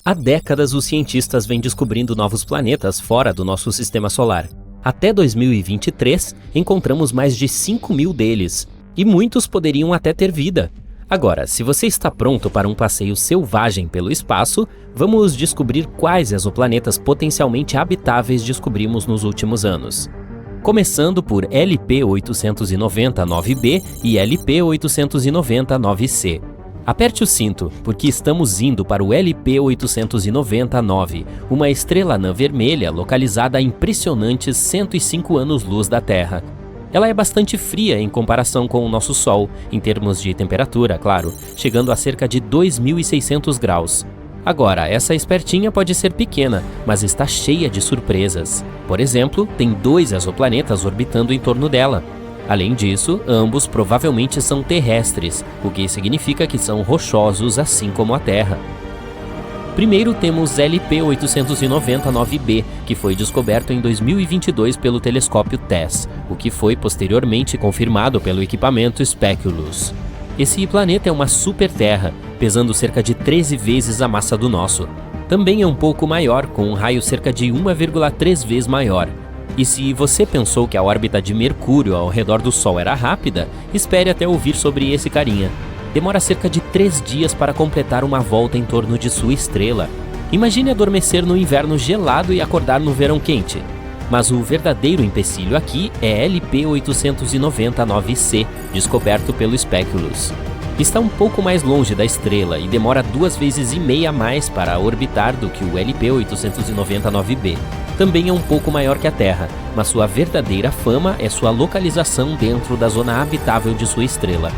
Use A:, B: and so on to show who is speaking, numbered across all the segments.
A: Há décadas, os cientistas vêm descobrindo novos planetas fora do nosso sistema solar. Até 2023, encontramos mais de 5.000 deles, e muitos poderiam até ter vida. Agora, se você está pronto para um passeio selvagem pelo espaço, vamos descobrir quais exoplanetas potencialmente habitáveis descobrimos nos últimos anos. Começando por LP-890-9b e LP-890-9c. Aperte o cinto, porque estamos indo para o LP-890-9, uma estrela anã vermelha localizada a impressionantes 105 anos-luz da Terra. Ela é bastante fria em comparação com o nosso Sol, em termos de temperatura, claro, chegando a cerca de 2.600 graus. Agora, essa espertinha pode ser pequena, mas está cheia de surpresas. Por exemplo, tem 2 exoplanetas orbitando em torno dela. Além disso, ambos provavelmente são terrestres, o que significa que são rochosos assim como a Terra. Primeiro temos LP-890-9b, que foi descoberto em 2022 pelo telescópio TESS, o que foi posteriormente confirmado pelo equipamento Speculus. Esse planeta é uma super-terra, pesando cerca de 13 vezes a massa do nosso. Também é um pouco maior, com um raio cerca de 1,3 vezes maior. E se você pensou que a órbita de Mercúrio ao redor do Sol era rápida, espere até ouvir sobre esse carinha. Demora cerca de 3 dias para completar uma volta em torno de sua estrela. Imagine adormecer no inverno gelado e acordar no verão quente. Mas o verdadeiro empecilho aqui é LP-890-9c, descoberto pelo Speculus. Está um pouco mais longe da estrela e demora 2,5 vezes a mais para orbitar do que o LP-890-9b. Também é um pouco maior que a Terra, mas sua verdadeira fama é sua localização dentro da zona habitável de sua estrela.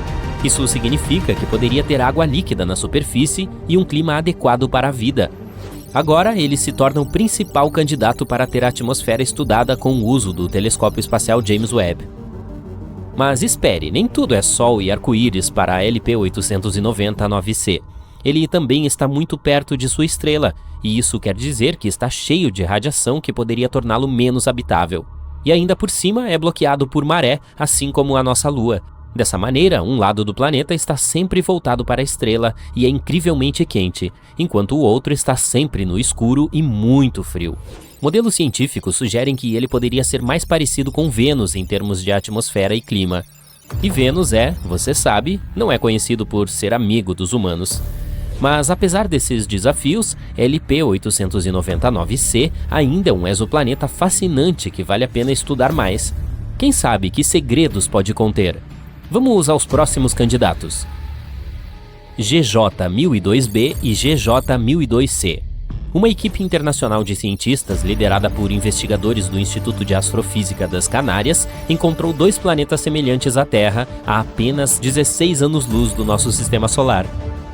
A: Isso significa que poderia ter água líquida na superfície e um clima adequado para a vida. Agora, ele se torna o principal candidato para ter a atmosfera estudada com o uso do telescópio espacial James Webb. Mas espere, nem tudo é sol e arco-íris para a LP-890-9c. Ele também está muito perto de sua estrela, e isso quer dizer que está cheio de radiação que poderia torná-lo menos habitável. E ainda por cima é bloqueado por maré, assim como a nossa Lua. Dessa maneira, um lado do planeta está sempre voltado para a estrela e é incrivelmente quente, enquanto o outro está sempre no escuro e muito frio. Modelos científicos sugerem que ele poderia ser mais parecido com Vênus em termos de atmosfera e clima. E Vênus você sabe, não é conhecido por ser amigo dos humanos. Mas apesar desses desafios, LP-890-9c ainda é um exoplaneta fascinante que vale a pena estudar mais. Quem sabe que segredos pode conter? Vamos aos próximos candidatos. GJ-1002b e GJ-1002c. Uma equipe internacional de cientistas liderada por investigadores do Instituto de Astrofísica das Canárias encontrou 2 planetas semelhantes à Terra a apenas 16 anos-luz do nosso sistema solar.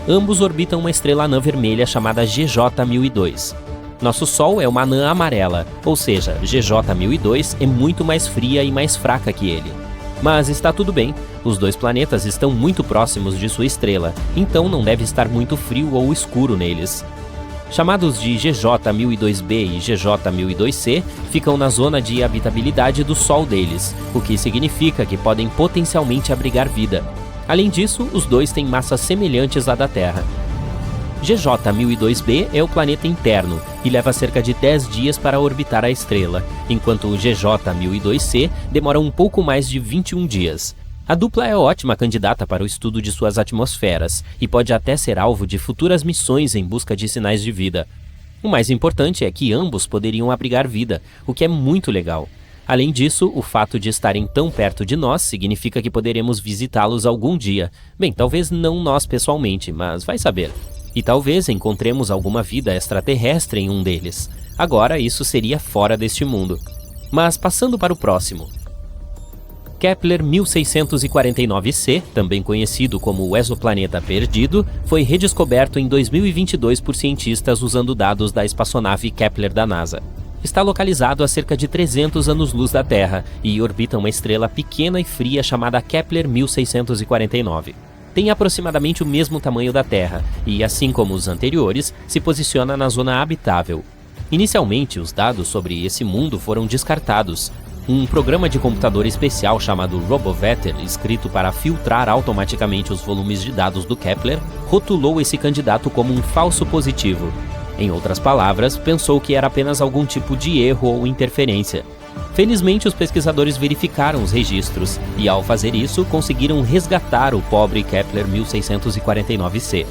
A: Ambos orbitam uma estrela anã vermelha chamada GJ-1002. Nosso Sol é uma anã amarela, ou seja, GJ-1002 é muito mais fria e mais fraca que ele. Mas está tudo bem, os 2 planetas estão muito próximos de sua estrela, então não deve estar muito frio ou escuro neles. Chamados de GJ-1002b e GJ-1002c, ficam na zona de habitabilidade do Sol deles, o que significa que podem potencialmente abrigar vida. Além disso, os 2 têm massas semelhantes à da Terra. GJ-1002b é o planeta interno e leva cerca de 10 dias para orbitar a estrela, enquanto o GJ-1002c demora um pouco mais de 21 dias. A dupla é ótima candidata para o estudo de suas atmosferas e pode até ser alvo de futuras missões em busca de sinais de vida. O mais importante é que ambos poderiam abrigar vida, o que é muito legal. Além disso, o fato de estarem tão perto de nós significa que poderemos visitá-los algum dia. Bem, talvez não nós pessoalmente, mas vai saber. E talvez encontremos alguma vida extraterrestre em um deles. Agora, isso seria fora deste mundo. Mas passando para o próximo. Kepler 1649c, também conhecido como o exoplaneta perdido, foi redescoberto em 2022 por cientistas usando dados da espaçonave Kepler da NASA. Está localizado a cerca de 300 anos-luz da Terra e orbita uma estrela pequena e fria chamada Kepler 1649. Tem aproximadamente o mesmo tamanho da Terra e, assim como os anteriores, se posiciona na zona habitável. Inicialmente, os dados sobre esse mundo foram descartados. Um programa de computador especial chamado RoboVetter, escrito para filtrar automaticamente os volumes de dados do Kepler, rotulou esse candidato como um falso positivo. Em outras palavras, pensou que era apenas algum tipo de erro ou interferência. Felizmente, os pesquisadores verificaram os registros e, ao fazer isso, conseguiram resgatar o pobre Kepler 1649c.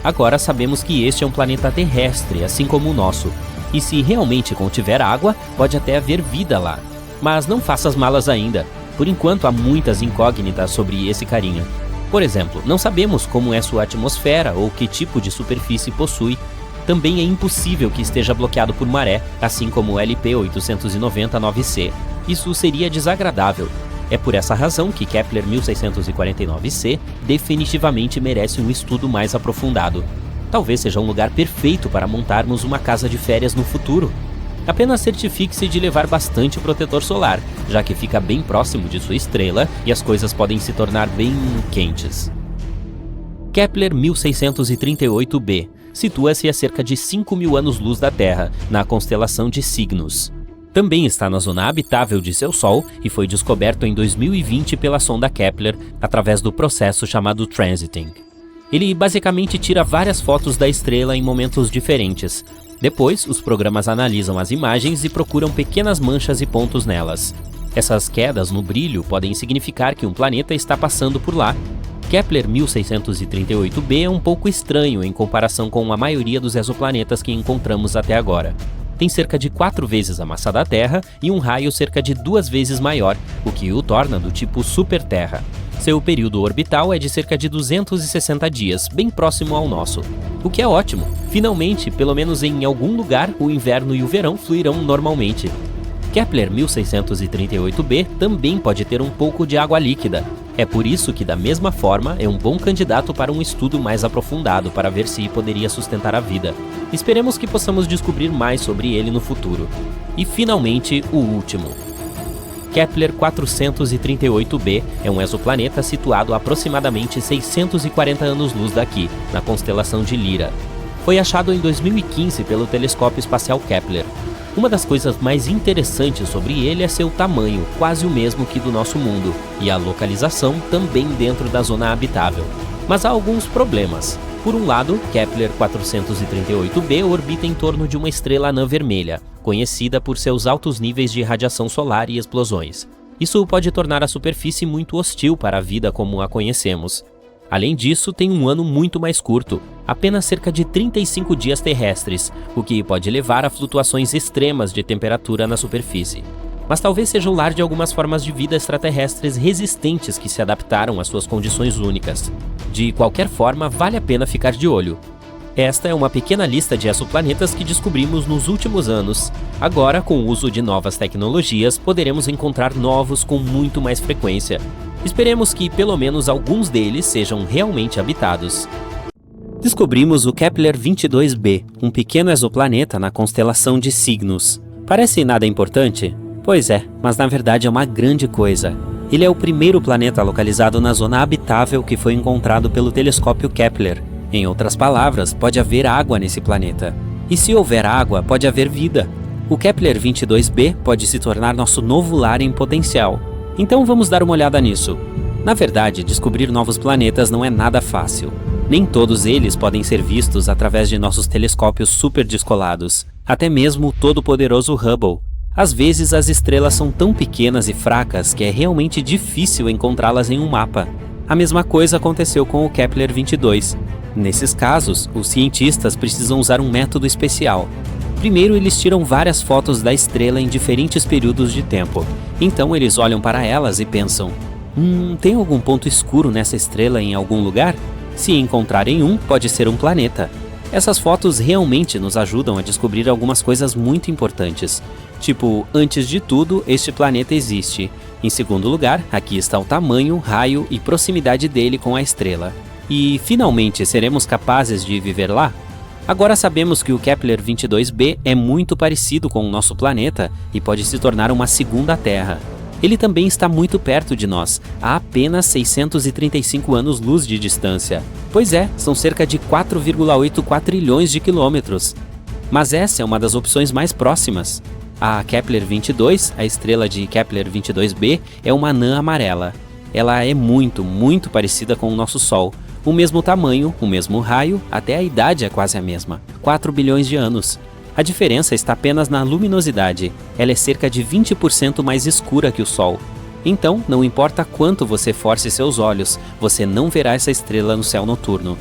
A: Agora sabemos que este é um planeta terrestre, assim como o nosso. E se realmente contiver água, pode até haver vida lá. Mas não faça as malas ainda. Por enquanto, há muitas incógnitas sobre esse carinha. Por exemplo, não sabemos como é sua atmosfera ou que tipo de superfície possui. Também é impossível que esteja bloqueado por maré, assim como o LP 899c. Isso seria desagradável. É por essa razão que Kepler 1649c definitivamente merece um estudo mais aprofundado. Talvez seja um lugar perfeito para montarmos uma casa de férias no futuro. Apenas certifique-se de levar bastante protetor solar, já que fica bem próximo de sua estrela e as coisas podem se tornar bem quentes. Kepler 1638b situa-se a cerca de 5.000 anos-luz da Terra, na constelação de Cygnus. Também está na zona habitável de seu Sol e foi descoberto em 2020 pela sonda Kepler através do processo chamado transiting. Ele basicamente tira várias fotos da estrela em momentos diferentes. Depois, os programas analisam as imagens e procuram pequenas manchas e pontos nelas. Essas quedas no brilho podem significar que um planeta está passando por lá. Kepler 1638b é um pouco estranho em comparação com a maioria dos exoplanetas que encontramos até agora. Tem cerca de 4 vezes a massa da Terra e um raio cerca de 2 vezes maior, o que o torna do tipo super-Terra. Seu período orbital é de cerca de 260 dias, bem próximo ao nosso. O que é ótimo. Finalmente, pelo menos em algum lugar, o inverno e o verão fluirão normalmente. Kepler 1638b também pode ter um pouco de água líquida. É por isso que, da mesma forma, é um bom candidato para um estudo mais aprofundado para ver se poderia sustentar a vida. Esperemos que possamos descobrir mais sobre ele no futuro. E, finalmente, o último. Kepler 438b é um exoplaneta situado a aproximadamente 640 anos-luz daqui, na constelação de Lyra. Foi achado em 2015 pelo telescópio espacial Kepler. Uma das coisas mais interessantes sobre ele é seu tamanho, quase o mesmo que do nosso mundo, e a localização também dentro da zona habitável. Mas há alguns problemas. Por um lado, Kepler 438b orbita em torno de uma estrela anã vermelha, conhecida por seus altos níveis de radiação solar e explosões. Isso pode tornar a superfície muito hostil para a vida como a conhecemos. Além disso, tem um ano muito mais curto, apenas cerca de 35 dias terrestres, o que pode levar a flutuações extremas de temperatura na superfície. Mas talvez seja o lar de algumas formas de vida extraterrestres resistentes que se adaptaram às suas condições únicas. De qualquer forma, vale a pena ficar de olho. Esta é uma pequena lista de exoplanetas que descobrimos nos últimos anos. Agora, com o uso de novas tecnologias, poderemos encontrar novos com muito mais frequência. Esperemos que pelo menos alguns deles sejam realmente habitados. Descobrimos o Kepler 22b, um pequeno exoplaneta na constelação de Cygnus. Parece nada importante? Pois é, mas na verdade é uma grande coisa. Ele é o primeiro planeta localizado na zona habitável que foi encontrado pelo telescópio Kepler. Em outras palavras, pode haver água nesse planeta. E se houver água, pode haver vida. O Kepler 22b pode se tornar nosso novo lar em potencial. Então vamos dar uma olhada nisso. Na verdade, descobrir novos planetas não é nada fácil. Nem todos eles podem ser vistos através de nossos telescópios super descolados, até mesmo o todo-poderoso Hubble. Às vezes as estrelas são tão pequenas e fracas que é realmente difícil encontrá-las em um mapa. A mesma coisa aconteceu com o Kepler 22. Nesses casos, os cientistas precisam usar um método especial. Primeiro, eles tiram várias fotos da estrela em diferentes períodos de tempo. Então eles olham para elas e pensam: tem algum ponto escuro nessa estrela em algum lugar? Se encontrarem um, pode ser um planeta. Essas fotos realmente nos ajudam a descobrir algumas coisas muito importantes. Tipo, antes de tudo, este planeta existe. Em segundo lugar, aqui está o tamanho, raio e proximidade dele com a estrela. E, finalmente, seremos capazes de viver lá? Agora sabemos que o Kepler 22b é muito parecido com o nosso planeta e pode se tornar uma segunda Terra. Ele também está muito perto de nós, a apenas 635 anos-luz de distância. Pois é, são cerca de 4,8 quatrilhões de quilômetros. Mas essa é uma das opções mais próximas. A Kepler 22, a estrela de Kepler 22b, é uma anã amarela. Ela é muito, muito parecida com o nosso Sol. O mesmo tamanho, o mesmo raio, até a idade é quase a mesma, 4 bilhões de anos. A diferença está apenas na luminosidade. Ela é cerca de 20% mais escura que o Sol. Então, não importa quanto você force seus olhos, você não verá essa estrela no céu noturno.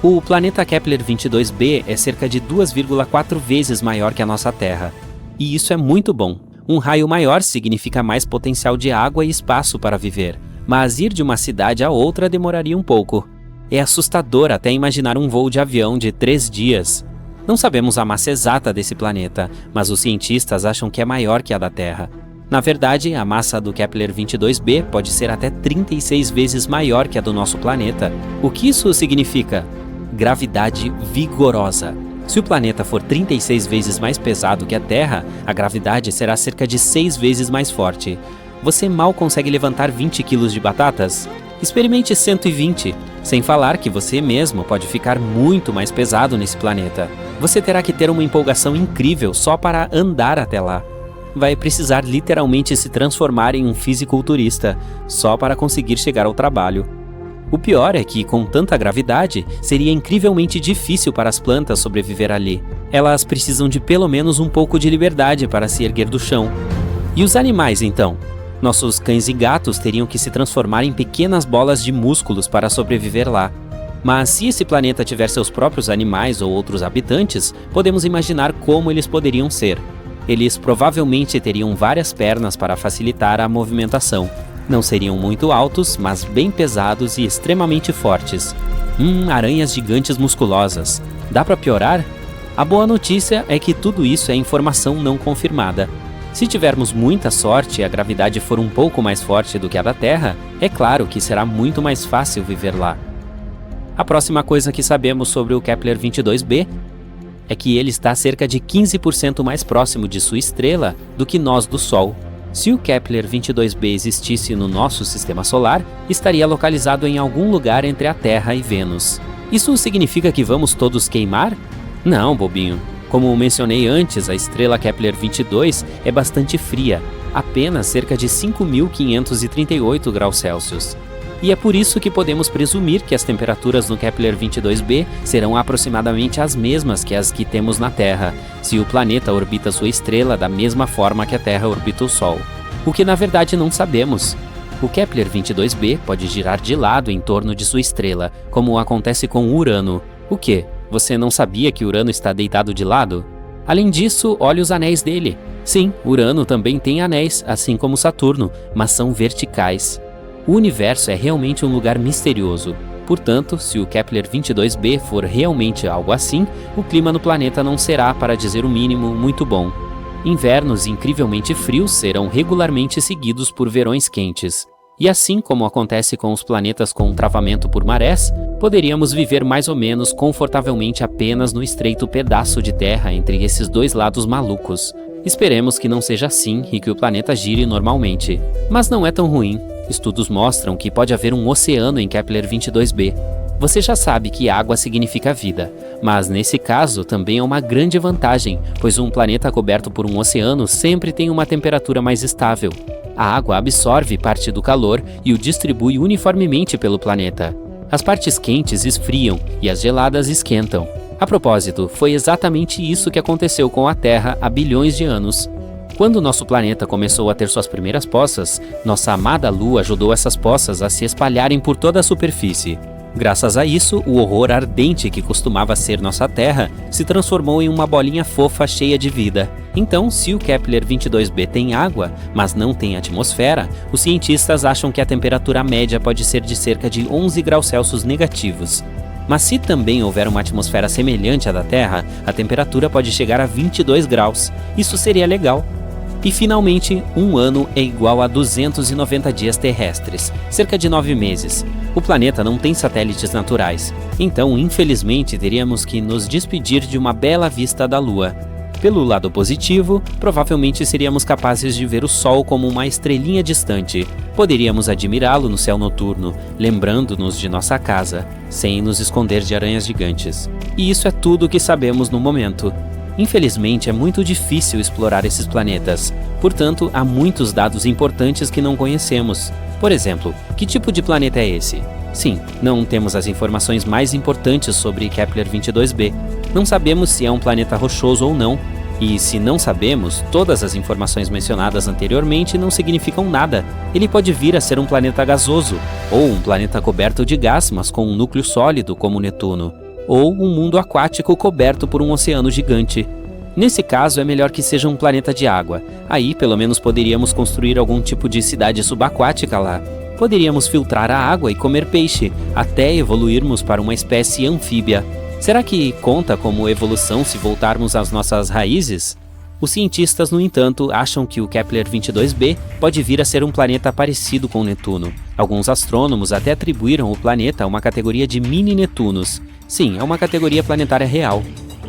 A: O planeta Kepler 22b é cerca de 2,4 vezes maior que a nossa Terra. E isso é muito bom. Um raio maior significa mais potencial de água e espaço para viver. Mas ir de uma cidade a outra demoraria um pouco. É assustador até imaginar um voo de avião de 3 dias. Não sabemos a massa exata desse planeta, mas os cientistas acham que é maior que a da Terra. Na verdade, a massa do Kepler 22b pode ser até 36 vezes maior que a do nosso planeta. O que isso significa? Gravidade vigorosa. Se o planeta for 36 vezes mais pesado que a Terra, a gravidade será cerca de 6 vezes mais forte. Você mal consegue levantar 20 quilos de batatas? Experimente 120, sem falar que você mesmo pode ficar muito mais pesado nesse planeta. Você terá que ter uma empolgação incrível só para andar até lá. Vai precisar literalmente se transformar em um fisiculturista, só para conseguir chegar ao trabalho. O pior é que, com tanta gravidade, seria incrivelmente difícil para as plantas sobreviver ali. Elas precisam de pelo menos um pouco de liberdade para se erguer do chão. E os animais, então? Nossos cães e gatos teriam que se transformar em pequenas bolas de músculos para sobreviver lá. Mas se esse planeta tiver seus próprios animais ou outros habitantes, podemos imaginar como eles poderiam ser. Eles provavelmente teriam várias pernas para facilitar a movimentação. Não seriam muito altos, mas bem pesados e extremamente fortes. Aranhas gigantes musculosas. Dá para piorar? A boa notícia é que tudo isso é informação não confirmada. Se tivermos muita sorte e a gravidade for um pouco mais forte do que a da Terra, é claro que será muito mais fácil viver lá. A próxima coisa que sabemos sobre o Kepler 22b é que ele está cerca de 15% mais próximo de sua estrela do que nós do Sol. Se o Kepler 22b existisse no nosso sistema solar, estaria localizado em algum lugar entre a Terra e Vênus. Isso significa que vamos todos queimar? Não, bobinho. Como mencionei antes, a estrela Kepler 22 é bastante fria, apenas cerca de 5.538 graus Celsius. E é por isso que podemos presumir que as temperaturas no Kepler 22b serão aproximadamente as mesmas que as que temos na Terra, se o planeta orbita sua estrela da mesma forma que a Terra orbita o Sol. O que na verdade não sabemos. O Kepler 22b pode girar de lado em torno de sua estrela, como acontece com Urano. O quê? Você não sabia que Urano está deitado de lado? Além disso, olhe os anéis dele. Sim, Urano também tem anéis, assim como Saturno, mas são verticais. O universo é realmente um lugar misterioso. Portanto, se o Kepler 22b for realmente algo assim, o clima no planeta não será, para dizer o mínimo, muito bom. Invernos incrivelmente frios serão regularmente seguidos por verões quentes. E assim como acontece com os planetas com travamento por marés, poderíamos viver mais ou menos confortavelmente apenas no estreito pedaço de terra entre esses dois lados malucos. Esperemos que não seja assim e que o planeta gire normalmente. Mas não é tão ruim. Estudos mostram que pode haver um oceano em Kepler 22b. Você já sabe que água significa vida, mas nesse caso também é uma grande vantagem, pois um planeta coberto por um oceano sempre tem uma temperatura mais estável. A água absorve parte do calor e o distribui uniformemente pelo planeta. As partes quentes esfriam e as geladas esquentam. A propósito, foi exatamente isso que aconteceu com a Terra há bilhões de anos. Quando nosso planeta começou a ter suas primeiras poças, nossa amada Lua ajudou essas poças a se espalharem por toda a superfície. Graças a isso, o horror ardente que costumava ser nossa Terra se transformou em uma bolinha fofa cheia de vida. Então, se o Kepler 22b tem água, mas não tem atmosfera, os cientistas acham que a temperatura média pode ser de cerca de 11 graus Celsius negativos. Mas se também houver uma atmosfera semelhante à da Terra, a temperatura pode chegar a 22 graus. Isso seria legal. E finalmente, um ano é igual a 290 dias terrestres, cerca de 9 meses. O planeta não tem satélites naturais, então infelizmente teríamos que nos despedir de uma bela vista da Lua. Pelo lado positivo, provavelmente seríamos capazes de ver o Sol como uma estrelinha distante. Poderíamos admirá-lo no céu noturno, lembrando-nos de nossa casa, sem nos esconder de aranhas gigantes. E isso é tudo o que sabemos no momento. Infelizmente, é muito difícil explorar esses planetas, portanto, há muitos dados importantes que não conhecemos. Por exemplo, que tipo de planeta é esse? Sim, não temos as informações mais importantes sobre Kepler-22b. Não sabemos se é um planeta rochoso ou não, e se não sabemos, todas as informações mencionadas anteriormente não significam nada. Ele pode vir a ser um planeta gasoso, ou um planeta coberto de gás, mas com um núcleo sólido como Netuno, ou um mundo aquático coberto por um oceano gigante. Nesse caso, é melhor que seja um planeta de água. Aí, pelo menos, poderíamos construir algum tipo de cidade subaquática lá. Poderíamos filtrar a água e comer peixe, até evoluirmos para uma espécie anfíbia. Será que conta como evolução se voltarmos às nossas raízes? Os cientistas, no entanto, acham que o Kepler-22b pode vir a ser um planeta parecido com Netuno. Alguns astrônomos até atribuíram o planeta a uma categoria de mini-Netunos. Sim, é uma categoria planetária real.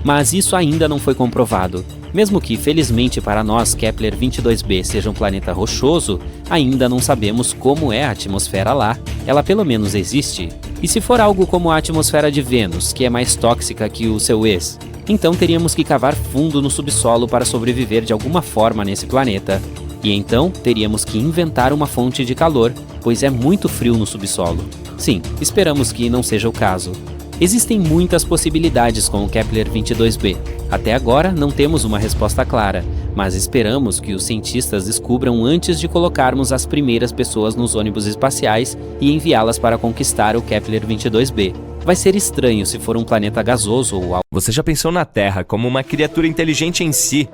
A: Mas isso ainda não foi comprovado. Mesmo que, felizmente para nós, Kepler-22b seja um planeta rochoso, ainda não sabemos como é a atmosfera lá. Ela pelo menos existe. E se for algo como a atmosfera de Vênus, que é mais tóxica que o seu ex, então teríamos que cavar fundo no subsolo para sobreviver de alguma forma nesse planeta. E então teríamos que inventar uma fonte de calor, pois é muito frio no subsolo. Sim, esperamos que não seja o caso. Existem muitas possibilidades com o Kepler-22b. Até agora não temos uma resposta clara, mas esperamos que os cientistas descubram antes de colocarmos as primeiras pessoas nos ônibus espaciais e enviá-las para conquistar o Kepler-22b. Vai ser estranho se for um planeta gasoso ou algo.
B: Você já pensou na Terra como uma criatura inteligente em si?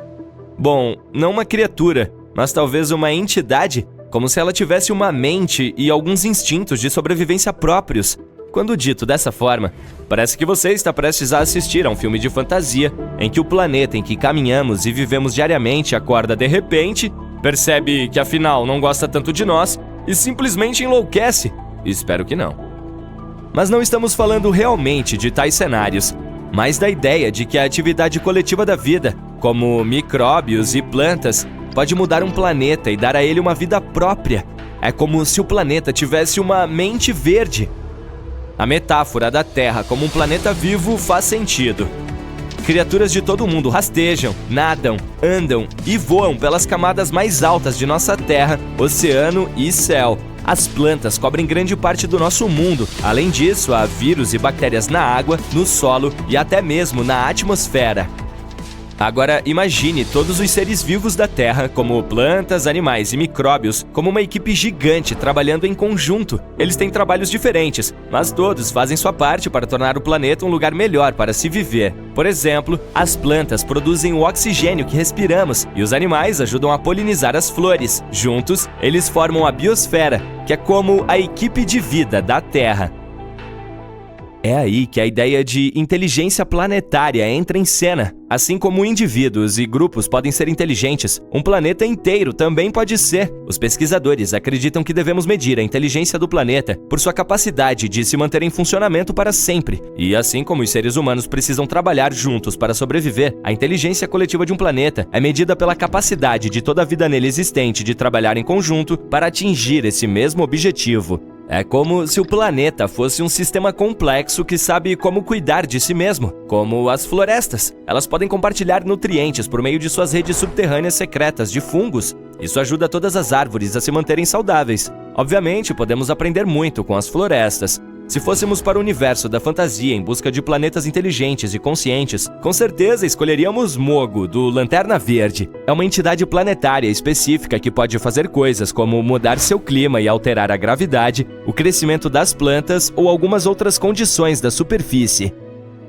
B: Bom, não uma criatura, mas talvez uma entidade, como se ela tivesse uma mente e alguns instintos de sobrevivência próprios. Quando dito dessa forma, parece que você está prestes a assistir a um filme de fantasia em que o planeta em que caminhamos e vivemos diariamente acorda de repente, percebe que afinal não gosta tanto de nós e simplesmente enlouquece. Espero que não. Mas não estamos falando realmente de tais cenários, mas da ideia de que a atividade coletiva da vida, como micróbios e plantas, pode mudar um planeta e dar a ele uma vida própria. É como se o planeta tivesse uma mente verde. A metáfora da Terra como um planeta vivo faz sentido. Criaturas de todo o mundo rastejam, nadam, andam e voam pelas camadas mais altas de nossa Terra, oceano e céu. As plantas cobrem grande parte do nosso mundo. Além disso, há vírus e bactérias na água, no solo e até mesmo na atmosfera. Agora, imagine todos os seres vivos da Terra, como plantas, animais e micróbios, como uma equipe gigante trabalhando em conjunto. Eles têm trabalhos diferentes, mas todos fazem sua parte para tornar o planeta um lugar melhor para se viver. Por exemplo, as plantas produzem o oxigênio que respiramos e os animais ajudam a polinizar as flores. Juntos, eles formam a biosfera, que é como a equipe de vida da Terra. É aí que a ideia de inteligência planetária entra em cena. Assim como indivíduos e grupos podem ser inteligentes, um planeta inteiro também pode ser. Os pesquisadores acreditam que devemos medir a inteligência do planeta por sua capacidade de se manter em funcionamento para sempre. E assim como os seres humanos precisam trabalhar juntos para sobreviver, a inteligência coletiva de um planeta é medida pela capacidade de toda a vida nele existente de trabalhar em conjunto para atingir esse mesmo objetivo. É como se o planeta fosse um sistema complexo que sabe como cuidar de si mesmo, como as florestas. Elas podem compartilhar nutrientes por meio de suas redes subterrâneas secretas de fungos. Isso ajuda todas as árvores a se manterem saudáveis. Obviamente, podemos aprender muito com as florestas. Se fôssemos para o universo da fantasia em busca de planetas inteligentes e conscientes, com certeza escolheríamos Mogo, do Lanterna Verde. É uma entidade planetária específica que pode fazer coisas como mudar seu clima e alterar a gravidade, o crescimento das plantas ou algumas outras condições da superfície.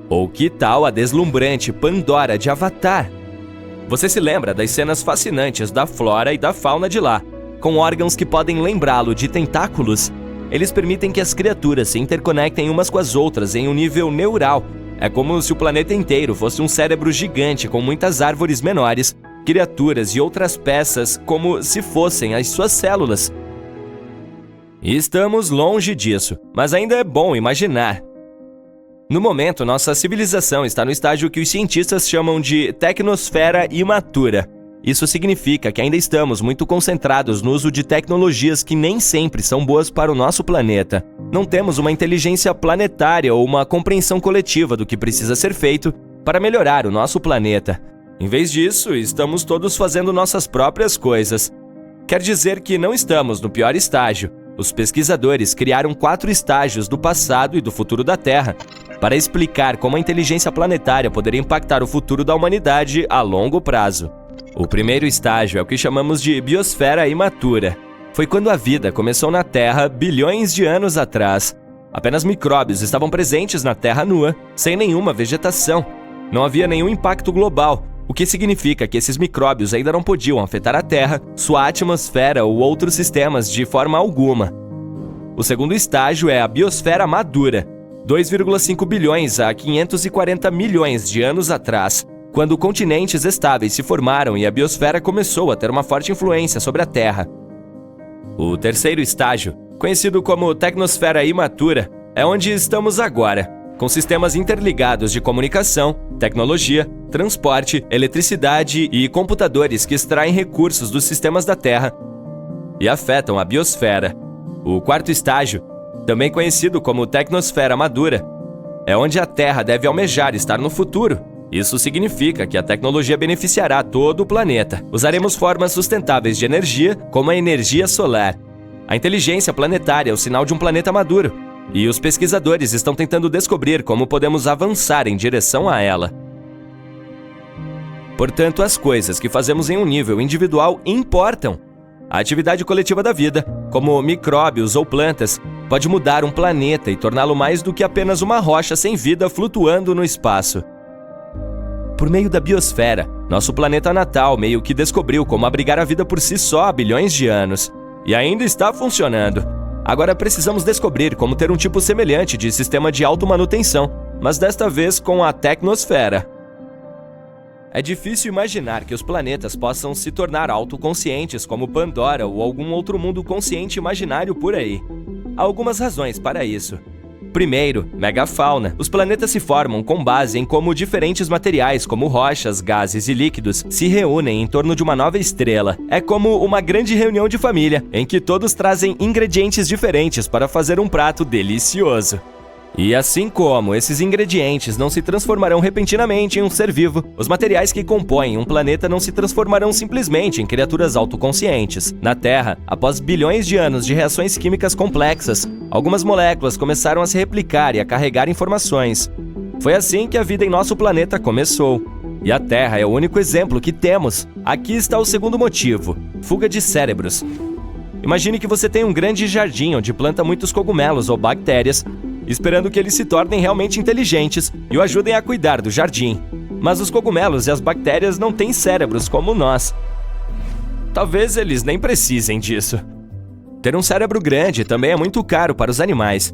B: Ou que tal a deslumbrante Pandora de Avatar? Você se lembra das cenas fascinantes da flora e da fauna de lá, com órgãos que podem lembrá-lo de tentáculos? Eles permitem que as criaturas se interconectem umas com as outras em um nível neural. É como se o planeta inteiro fosse um cérebro gigante com muitas árvores menores, criaturas e outras peças como se fossem as suas células. Estamos longe disso, mas ainda é bom imaginar. No momento, nossa civilização está no estágio que os cientistas chamam de tecnosfera imatura. Isso significa que ainda estamos muito concentrados no uso de tecnologias que nem sempre são boas para o nosso planeta. Não temos uma inteligência planetária ou uma compreensão coletiva do que precisa ser feito para melhorar o nosso planeta. Em vez disso, estamos todos fazendo nossas próprias coisas. Quer dizer que não estamos no pior estágio. os pesquisadores criaram 4 estágios do passado e do futuro da Terra para explicar como a inteligência planetária poderia impactar o futuro da humanidade a longo prazo. O primeiro estágio é o que chamamos de biosfera imatura. Foi quando a vida começou na Terra bilhões de anos atrás. Apenas micróbios estavam presentes na Terra nua, sem nenhuma vegetação. Não havia nenhum impacto global, o que significa que esses micróbios ainda não podiam afetar a Terra, sua atmosfera ou outros sistemas de forma alguma. O segundo estágio é a biosfera madura, 2,5 bilhões a 540 milhões de anos atrás, quando continentes estáveis se formaram e a biosfera começou a ter uma forte influência sobre a Terra. O terceiro estágio, conhecido como tecnosfera imatura, é onde estamos agora, com sistemas interligados de comunicação, tecnologia, transporte, eletricidade e computadores que extraem recursos dos sistemas da Terra e afetam a biosfera. O quarto estágio, também conhecido como tecnosfera madura, é onde a Terra deve almejar estar no futuro. Isso significa que a tecnologia beneficiará todo o planeta. Usaremos formas sustentáveis de energia, como a energia solar. A inteligência planetária é o sinal de um planeta maduro, e os pesquisadores estão tentando descobrir como podemos avançar em direção a ela. Portanto, as coisas que fazemos em um nível individual importam. A atividade coletiva da vida, como micróbios ou plantas, pode mudar um planeta e torná-lo mais do que apenas uma rocha sem vida flutuando no espaço. Por meio da biosfera, nosso planeta natal meio que descobriu como abrigar a vida por si só há bilhões de anos. E ainda está funcionando. Agora precisamos descobrir como ter um tipo semelhante de sistema de automanutenção, mas desta vez com a tecnosfera. É difícil imaginar que os planetas possam se tornar autoconscientes como Pandora ou algum outro mundo consciente imaginário por aí. Há algumas razões para isso. Primeiro, megafauna. Os planetas se formam com base em como diferentes materiais, como rochas, gases e líquidos, se reúnem em torno de uma nova estrela. É como uma grande reunião de família, em que todos trazem ingredientes diferentes para fazer um prato delicioso. E assim como esses ingredientes não se transformarão repentinamente em um ser vivo, os materiais que compõem um planeta não se transformarão simplesmente em criaturas autoconscientes. Na Terra, após bilhões de anos de reações químicas complexas, algumas moléculas começaram a se replicar e a carregar informações. Foi assim que a vida em nosso planeta começou. E a Terra é o único exemplo que temos. Aqui está o segundo motivo: fuga de cérebros. Imagine que você tem um grande jardim onde planta muitos cogumelos ou bactérias, esperando que eles se tornem realmente inteligentes e o ajudem a cuidar do jardim. Mas os cogumelos e as bactérias não têm cérebros como nós. Talvez eles nem precisem disso. Ter um cérebro grande também é muito caro para os animais.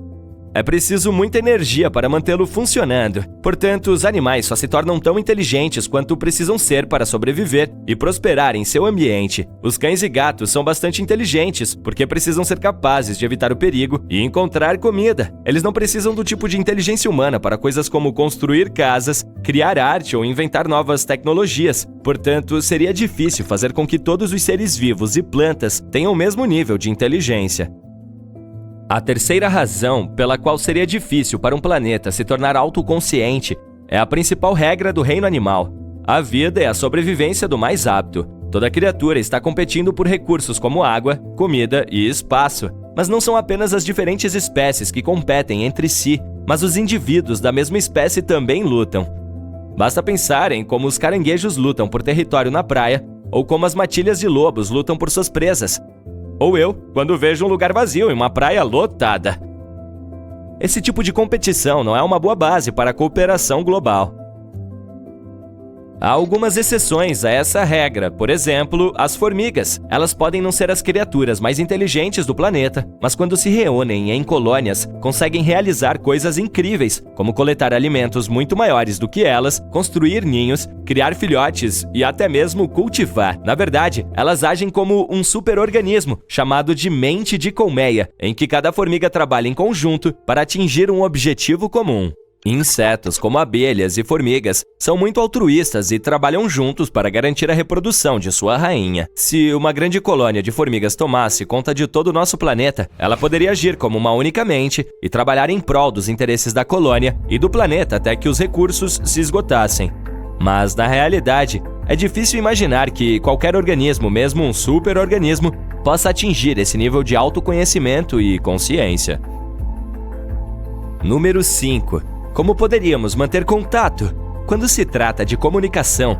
B: É preciso muita energia para mantê-lo funcionando. Portanto, os animais só se tornam tão inteligentes quanto precisam ser para sobreviver e prosperar em seu ambiente. Os cães e gatos são bastante inteligentes, porque precisam ser capazes de evitar o perigo e encontrar comida. Eles não precisam do tipo de inteligência humana para coisas como construir casas, criar arte ou inventar novas tecnologias. Portanto, seria difícil fazer com que todos os seres vivos e plantas tenham o mesmo nível de inteligência. A terceira razão pela qual seria difícil para um planeta se tornar autoconsciente é a principal regra do reino animal. A vida é a sobrevivência do mais apto. Toda criatura está competindo por recursos como água, comida e espaço. Mas não são apenas as diferentes espécies que competem entre si, mas os indivíduos da mesma espécie também lutam. Basta pensar em como os caranguejos lutam por território na praia, ou como as matilhas de lobos lutam por suas presas. Ou eu, quando vejo um lugar vazio em uma praia lotada. Esse tipo de competição não é uma boa base para a cooperação global. Há algumas exceções a essa regra, por exemplo, as formigas. Elas podem não ser as criaturas mais inteligentes do planeta, mas quando se reúnem em colônias, conseguem realizar coisas incríveis, como coletar alimentos muito maiores do que elas, construir ninhos, criar filhotes e até mesmo cultivar. Na verdade, elas agem como um super-organismo, chamado de mente de colmeia, em que cada formiga trabalha em conjunto para atingir um objetivo comum. Insetos como abelhas e formigas são muito altruístas e trabalham juntos para garantir a reprodução de sua rainha. Se uma grande colônia de formigas tomasse conta de todo o nosso planeta, ela poderia agir como uma única mente e trabalhar em prol dos interesses da colônia e do planeta até que os recursos se esgotassem. Mas, na realidade, é difícil imaginar que qualquer organismo, mesmo um super-organismo, possa atingir esse nível de autoconhecimento e consciência. Número 5. Como poderíamos manter contato? Quando se trata de comunicação,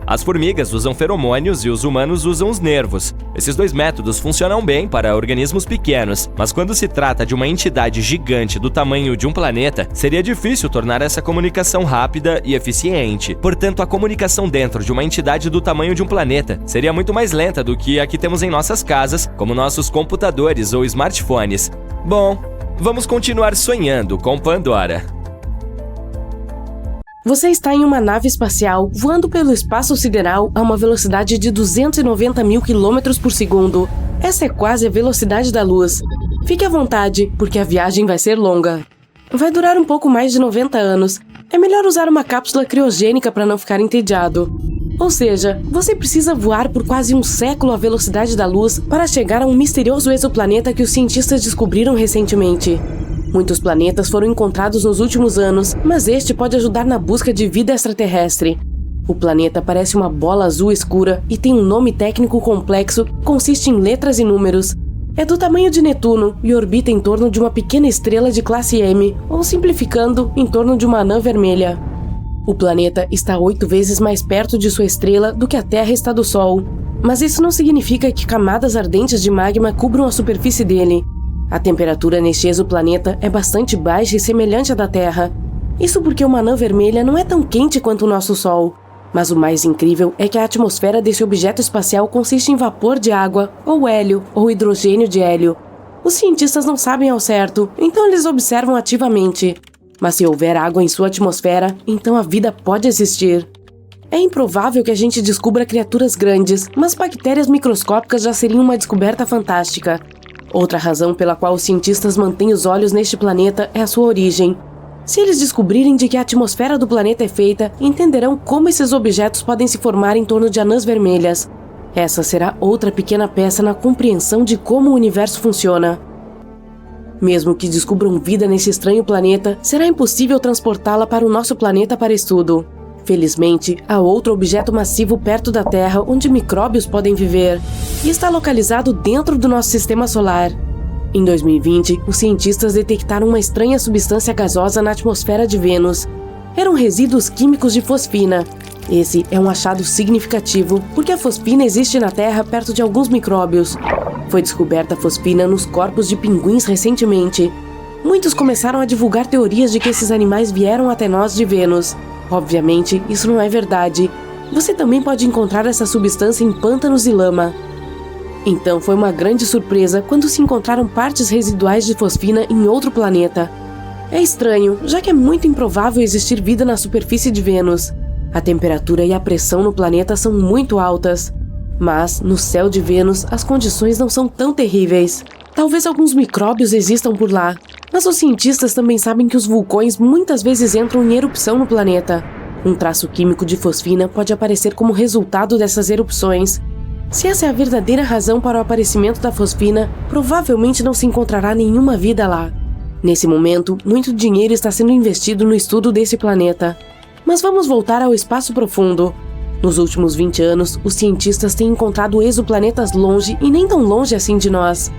B: as formigas usam feromônios e os humanos usam os nervos. Esses dois métodos funcionam bem para organismos pequenos, mas quando se trata de uma entidade gigante do tamanho de um planeta, seria difícil tornar essa comunicação rápida e eficiente. Portanto, a comunicação dentro de uma entidade do tamanho de um planeta seria muito mais lenta do que a que temos em nossas casas, como nossos computadores ou smartphones. Bom, vamos continuar sonhando com Pandora.
C: Você está em uma nave espacial voando pelo espaço sideral a uma velocidade de 290 mil km por segundo. Essa é quase a velocidade da luz. Fique à vontade, porque a viagem vai ser longa. Vai durar um pouco mais de 90 anos. É melhor usar uma cápsula criogênica para não ficar entediado. Ou seja, você precisa voar por quase um século à velocidade da luz para chegar a um misterioso exoplaneta que os cientistas descobriram recentemente. Muitos planetas foram encontrados nos últimos anos, mas este pode ajudar na busca de vida extraterrestre. O planeta parece uma bola azul escura e tem um nome técnico complexo que consiste em letras e números. É do tamanho de Netuno e orbita em torno de uma pequena estrela de classe M, ou simplificando, em torno de uma anã vermelha. O planeta está 8 vezes mais perto de sua estrela do que a Terra está do Sol, mas isso não significa que camadas ardentes de magma cubram a superfície dele. A temperatura neste exoplaneta é bastante baixa e semelhante à da Terra. Isso porque uma anã vermelha não é tão quente quanto o nosso Sol. Mas o mais incrível é que a atmosfera desse objeto espacial consiste em vapor de água, ou hélio, ou hidrogênio de hélio. Os cientistas não sabem ao certo, então eles observam ativamente. Mas se houver água em sua atmosfera, então a vida pode existir. É improvável que a gente descubra criaturas grandes, mas bactérias microscópicas já seriam uma descoberta fantástica. Outra razão pela qual os cientistas mantêm os olhos neste planeta é a sua origem. Se eles descobrirem de que a atmosfera do planeta é feita, entenderão como esses objetos podem se formar em torno de anãs vermelhas. Essa será outra pequena peça na compreensão de como o universo funciona. Mesmo que descubram vida nesse estranho planeta, será impossível transportá-la para o nosso planeta para estudo. Felizmente, há outro objeto massivo perto da Terra onde micróbios podem viver, e está localizado dentro do nosso sistema solar. Em 2020, os cientistas detectaram uma estranha substância gasosa na atmosfera de Vênus. Eram resíduos químicos de fosfina. Esse é um achado significativo, porque a fosfina existe na Terra perto de alguns micróbios. Foi descoberta a fosfina nos corpos de pinguins recentemente. Muitos começaram a divulgar teorias de que esses animais vieram até nós de Vênus. Obviamente, isso não é verdade. Você também pode encontrar essa substância em pântanos e lama. Então foi uma grande surpresa quando se encontraram partes residuais de fosfina em outro planeta. É estranho, já que é muito improvável existir vida na superfície de Vênus. A temperatura e a pressão no planeta são muito altas. Mas, no céu de Vênus, as condições não são tão terríveis. Talvez alguns micróbios existam por lá, mas os cientistas também sabem que os vulcões muitas vezes entram em erupção no planeta. Um traço químico de fosfina pode aparecer como resultado dessas erupções. Se essa é a verdadeira razão para o aparecimento da fosfina, provavelmente não se encontrará nenhuma vida lá. Nesse momento, muito dinheiro está sendo investido no estudo desse planeta. Mas vamos voltar ao espaço profundo. Nos últimos 20 anos, os cientistas têm encontrado exoplanetas longe e nem tão longe assim de nós.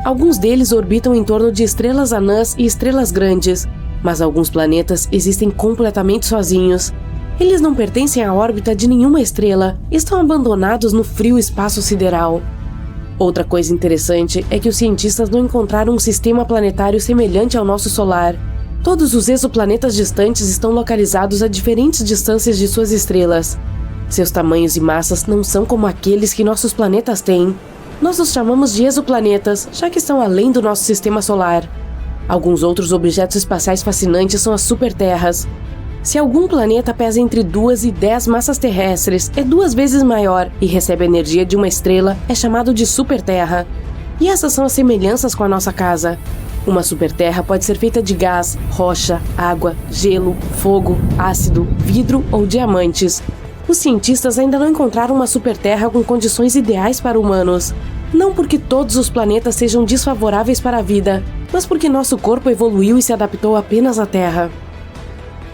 C: Alguns deles orbitam em torno de estrelas anãs e estrelas grandes, mas alguns planetas existem completamente sozinhos. Eles não pertencem à órbita de nenhuma estrela, estão abandonados no frio espaço sideral. Outra coisa interessante é que os cientistas não encontraram um sistema planetário semelhante ao nosso solar. Todos os exoplanetas distantes estão localizados a diferentes distâncias de suas estrelas. Seus tamanhos e massas não são como aqueles que nossos planetas têm. Nós os chamamos de exoplanetas, já que estão além do nosso sistema solar. Alguns outros objetos espaciais fascinantes são as superterras. Se algum planeta pesa entre 2 e 10 massas terrestres, é 2 vezes maior e recebe a energia de uma estrela, é chamado de superterra. E essas são as semelhanças com a nossa casa. Uma superterra pode ser feita de gás, rocha, água, gelo, fogo, ácido, vidro ou diamantes. Os cientistas ainda não encontraram uma superterra com condições ideais para humanos. Não porque todos os planetas sejam desfavoráveis para a vida, mas porque nosso corpo evoluiu e se adaptou apenas à Terra.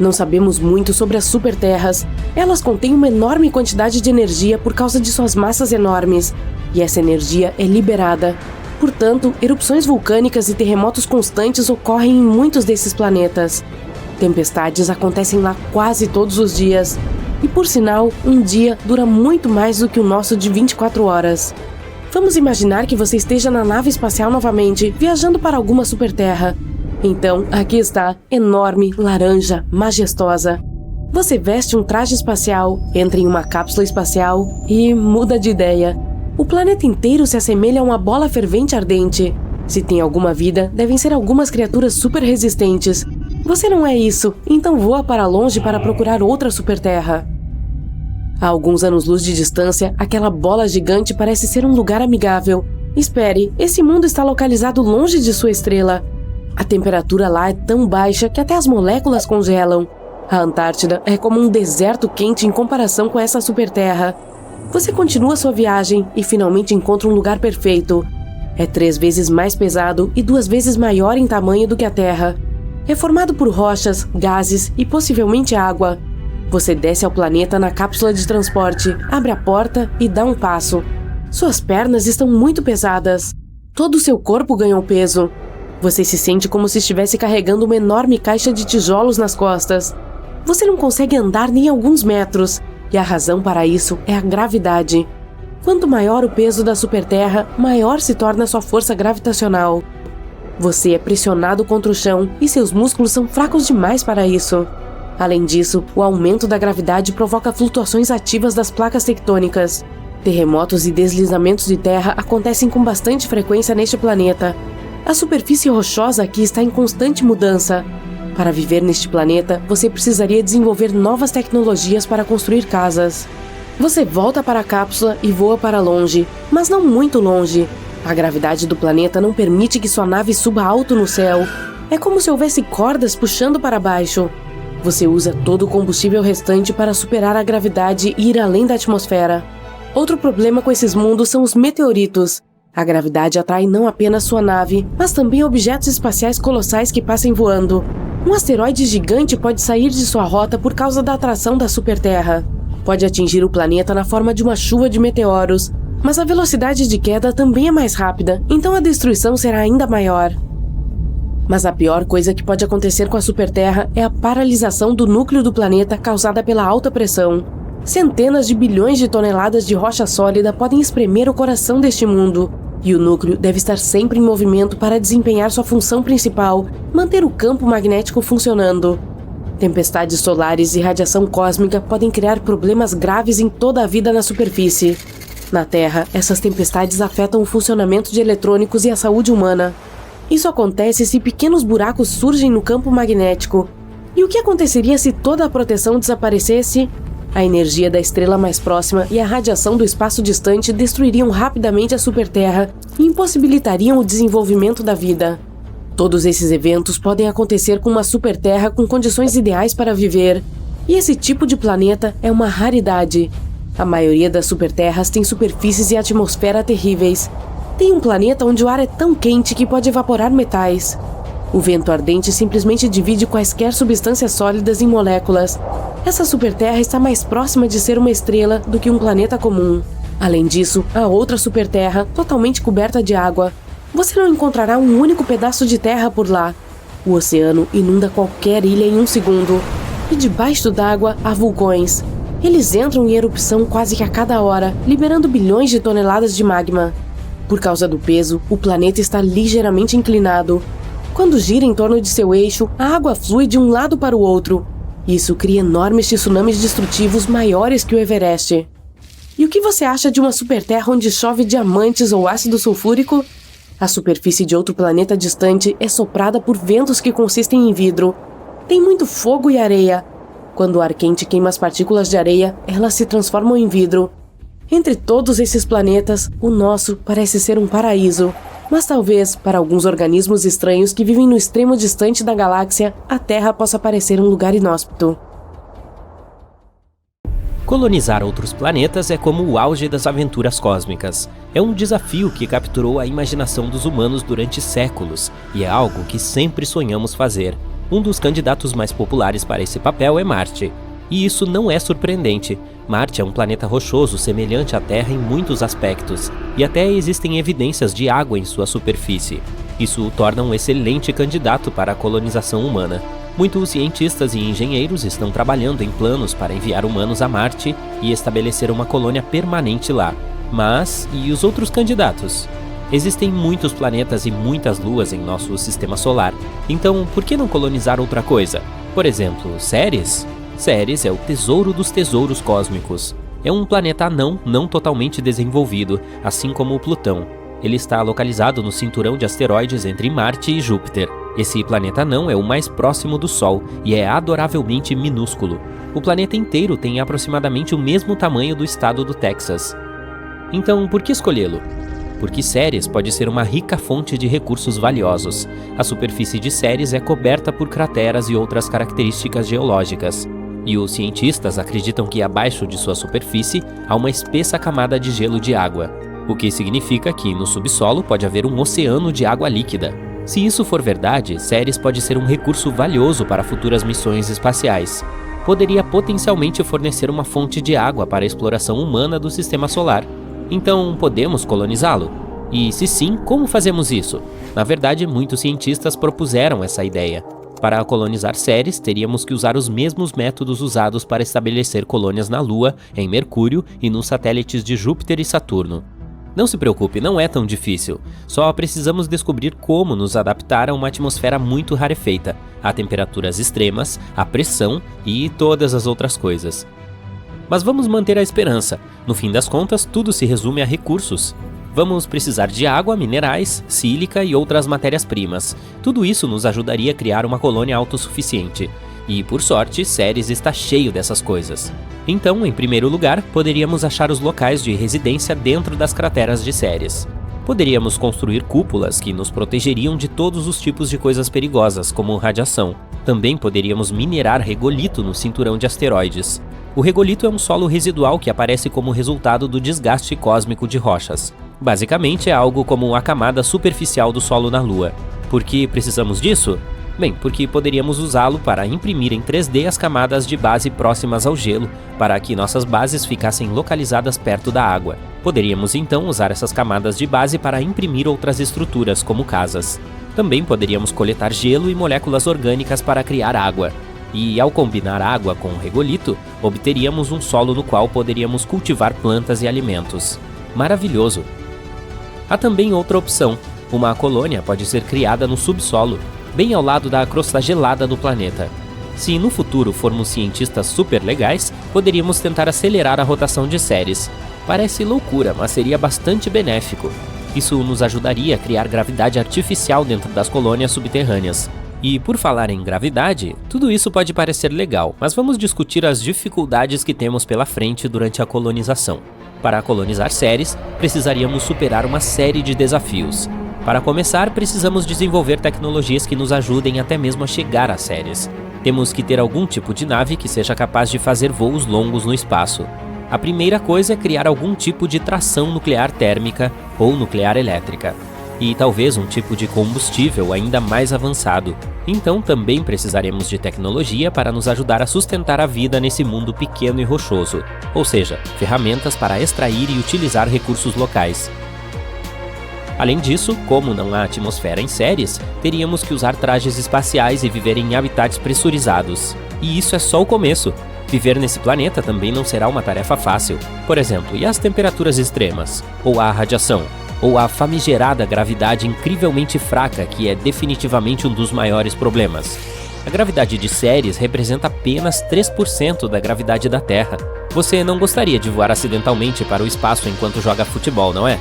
C: Não sabemos muito sobre as superterras. Elas contêm uma enorme quantidade de energia por causa de suas massas enormes, e essa energia é liberada. Portanto, erupções vulcânicas e terremotos constantes ocorrem em muitos desses planetas. Tempestades acontecem lá quase todos os dias. E por sinal, um dia dura muito mais do que o nosso de 24 horas. Vamos imaginar que você esteja na nave espacial novamente, viajando para alguma superterra. Então, aqui está, enorme, laranja, majestosa. Você veste um traje espacial, entra em uma cápsula espacial e muda de ideia. O planeta inteiro se assemelha a uma bola fervente ardente. Se tem alguma vida, devem ser algumas criaturas super resistentes. Você não é isso, então voa para longe para procurar outra superterra. A alguns anos-luz de distância, aquela bola gigante parece ser um lugar amigável. Espere, esse mundo está localizado longe de sua estrela. A temperatura lá é tão baixa que até as moléculas congelam. A Antártida é como um deserto quente em comparação com essa superterra. Você continua sua viagem e finalmente encontra um lugar perfeito. É 3 vezes mais pesado e 2 vezes maior em tamanho do que a Terra. É formado por rochas, gases e possivelmente água. Você desce ao planeta na cápsula de transporte, abre a porta e dá um passo. Suas pernas estão muito pesadas. Todo o seu corpo ganhou peso. Você se sente como se estivesse carregando uma enorme caixa de tijolos nas costas. Você não consegue andar nem alguns metros, e a razão para isso é a gravidade. Quanto maior o peso da superterra, maior se torna sua força gravitacional. Você é pressionado contra o chão e seus músculos são fracos demais para isso. Além disso, o aumento da gravidade provoca flutuações ativas das placas tectônicas. Terremotos e deslizamentos de terra acontecem com bastante frequência neste planeta. A superfície rochosa aqui está em constante mudança. Para viver neste planeta, você precisaria desenvolver novas tecnologias para construir casas. Você volta para a cápsula e voa para longe, mas não muito longe. A gravidade do planeta não permite que sua nave suba alto no céu. É como se houvesse cordas puxando para baixo. Você usa todo o combustível restante para superar a gravidade e ir além da atmosfera. Outro problema com esses mundos são os meteoritos. A gravidade atrai não apenas sua nave, mas também objetos espaciais colossais que passem voando. Um asteroide gigante pode sair de sua rota por causa da atração da superterra. Pode atingir o planeta na forma de uma chuva de meteoros, mas a velocidade de queda também é mais rápida, então a destruição será ainda maior. Mas a pior coisa que pode acontecer com a superterra é a paralisação do núcleo do planeta causada pela alta pressão. Centenas de bilhões de toneladas de rocha sólida podem espremer o coração deste mundo, e o núcleo deve estar sempre em movimento para desempenhar sua função principal, manter o campo magnético funcionando. Tempestades solares e radiação cósmica podem criar problemas graves em toda a vida na superfície. Na Terra, essas tempestades afetam o funcionamento de eletrônicos e a saúde humana. Isso acontece se pequenos buracos surgem no campo magnético. E o que aconteceria se toda a proteção desaparecesse? A energia da estrela mais próxima e a radiação do espaço distante destruiriam rapidamente a superterra e impossibilitariam o desenvolvimento da vida. Todos esses eventos podem acontecer com uma superterra com condições ideais para viver. E esse tipo de planeta é uma raridade. A maioria das superterras tem superfícies e atmosfera terríveis. Tem um planeta onde o ar é tão quente que pode evaporar metais. O vento ardente simplesmente divide quaisquer substâncias sólidas em moléculas. Essa superterra está mais próxima de ser uma estrela do que um planeta comum. Além disso, há outra superterra totalmente coberta de água. Você não encontrará um único pedaço de terra por lá. O oceano inunda qualquer ilha em um segundo. E debaixo d'água há vulcões. Eles entram em erupção quase que a cada hora, liberando bilhões de toneladas de magma. Por causa do peso, o planeta está ligeiramente inclinado. Quando gira em torno de seu eixo, a água flui de um lado para o outro. Isso cria enormes tsunamis destrutivos maiores que o Everest. E o que você acha de uma superterra onde chove diamantes ou ácido sulfúrico? A superfície de outro planeta distante é soprada por ventos que consistem em vidro. Tem muito fogo e areia. Quando o ar quente queima as partículas de areia, elas se transformam em vidro. Entre todos esses planetas, o nosso parece ser um paraíso. Mas talvez, para alguns organismos estranhos que vivem no extremo distante da galáxia, a Terra possa parecer um lugar inóspito.
A: Colonizar outros planetas é como o auge das aventuras cósmicas. É um desafio que capturou a imaginação dos humanos durante séculos, e é algo que sempre sonhamos fazer. Um dos candidatos mais populares para esse papel é Marte. E isso não é surpreendente. Marte é um planeta rochoso semelhante à Terra em muitos aspectos, e até existem evidências de água em sua superfície. Isso o torna um excelente candidato para a colonização humana. Muitos cientistas e engenheiros estão trabalhando em planos para enviar humanos a Marte e estabelecer uma colônia permanente lá. Mas, e os outros candidatos? Existem muitos planetas e muitas luas em nosso sistema solar, então por que não colonizar outra coisa? Por exemplo, Ceres? Ceres é o tesouro dos tesouros cósmicos. É um planeta anão não totalmente desenvolvido, assim como o Plutão. Ele está localizado no cinturão de asteroides entre Marte e Júpiter. Esse planeta anão é o mais próximo do Sol e é adoravelmente minúsculo. O planeta inteiro tem aproximadamente o mesmo tamanho do estado do Texas. Então, por que escolhê-lo? Porque Ceres pode ser uma rica fonte de recursos valiosos. A superfície de Ceres é coberta por crateras e outras características geológicas. E os cientistas acreditam que abaixo de sua superfície há uma espessa camada de gelo de água, o que significa que no subsolo pode haver um oceano de água líquida. Se isso for verdade, Ceres pode ser um recurso valioso para futuras missões espaciais. Poderia potencialmente fornecer uma fonte de água para a exploração humana do sistema solar. Então, podemos colonizá-lo? E se sim, como fazemos isso? Na verdade, muitos cientistas propuseram essa ideia. Para colonizar Ceres, teríamos que usar os mesmos métodos usados para estabelecer colônias na Lua, em Mercúrio e nos satélites de Júpiter e Saturno. Não se preocupe, não é tão difícil. Só precisamos descobrir como nos adaptar a uma atmosfera muito rarefeita, a temperaturas extremas, a pressão e todas as outras coisas. Mas vamos manter a esperança. No fim das contas, tudo se resume a recursos. Vamos precisar de água, minerais, sílica e outras matérias-primas. Tudo isso nos ajudaria a criar uma colônia autossuficiente. E, por sorte, Ceres está cheio dessas coisas. Então, em primeiro lugar, poderíamos achar os locais de residência dentro das crateras de Ceres. Poderíamos construir cúpulas que nos protegeriam de todos os tipos de coisas perigosas, como radiação. Também poderíamos minerar regolito no cinturão de asteroides. O regolito é um solo residual que aparece como resultado do desgaste cósmico de rochas. Basicamente é algo como a camada superficial do solo na Lua. Por que precisamos disso? Bem, porque poderíamos usá-lo para imprimir em 3D as camadas de base próximas ao gelo, para que nossas bases ficassem localizadas perto da água. Poderíamos então usar essas camadas de base para imprimir outras estruturas, como casas. Também poderíamos coletar gelo e moléculas orgânicas para criar água. E ao combinar água com o regolito, obteríamos um solo no qual poderíamos cultivar plantas e alimentos. Maravilhoso! Há também outra opção. Uma colônia pode ser criada no subsolo, bem ao lado da crosta gelada do planeta. Se no futuro formos cientistas super legais, poderíamos tentar acelerar a rotação de Ceres. Parece loucura, mas seria bastante benéfico. Isso nos ajudaria a criar gravidade artificial dentro das colônias subterrâneas. E por falar em gravidade, tudo isso pode parecer legal, mas vamos discutir as dificuldades que temos pela frente durante a colonização. Para colonizar Ceres, precisaríamos superar uma série de desafios. Para começar, precisamos desenvolver tecnologias que nos ajudem até mesmo a chegar a Ceres. Temos que ter algum tipo de nave que seja capaz de fazer voos longos no espaço. A primeira coisa é criar algum tipo de tração nuclear térmica ou nuclear elétrica. E talvez um tipo de combustível ainda mais avançado. Então também precisaremos de tecnologia para nos ajudar a sustentar a vida nesse mundo pequeno e rochoso, ou seja, ferramentas para extrair e utilizar recursos locais. Além disso, como não há atmosfera em Ceres, teríamos que usar trajes espaciais e viver em habitats pressurizados. E isso é só o começo. Viver nesse planeta também não será uma tarefa fácil. Por exemplo, e as temperaturas extremas? Ou a radiação? Ou a famigerada gravidade incrivelmente fraca, que é definitivamente um dos maiores problemas. A gravidade de Ceres representa apenas 3% da gravidade da Terra. Você não gostaria de voar acidentalmente para o espaço enquanto joga futebol, não é?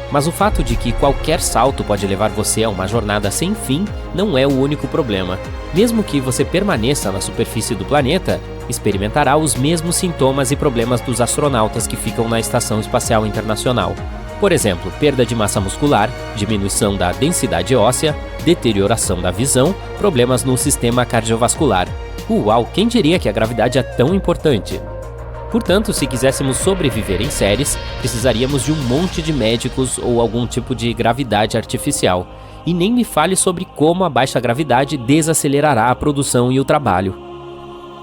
A: Mas o fato de que qualquer salto pode levar você a uma jornada sem fim não é o único problema. Mesmo que você permaneça na superfície do planeta, experimentará os mesmos sintomas e problemas dos astronautas que ficam na Estação Espacial Internacional. Por exemplo, perda de massa muscular, diminuição da densidade óssea, deterioração da visão, problemas no sistema cardiovascular. Uau, quem diria que a gravidade é tão importante? Portanto, se quiséssemos sobreviver em Ceres, precisaríamos de um monte de médicos ou algum tipo de gravidade artificial. E nem me fale sobre como a baixa gravidade desacelerará a produção e o trabalho.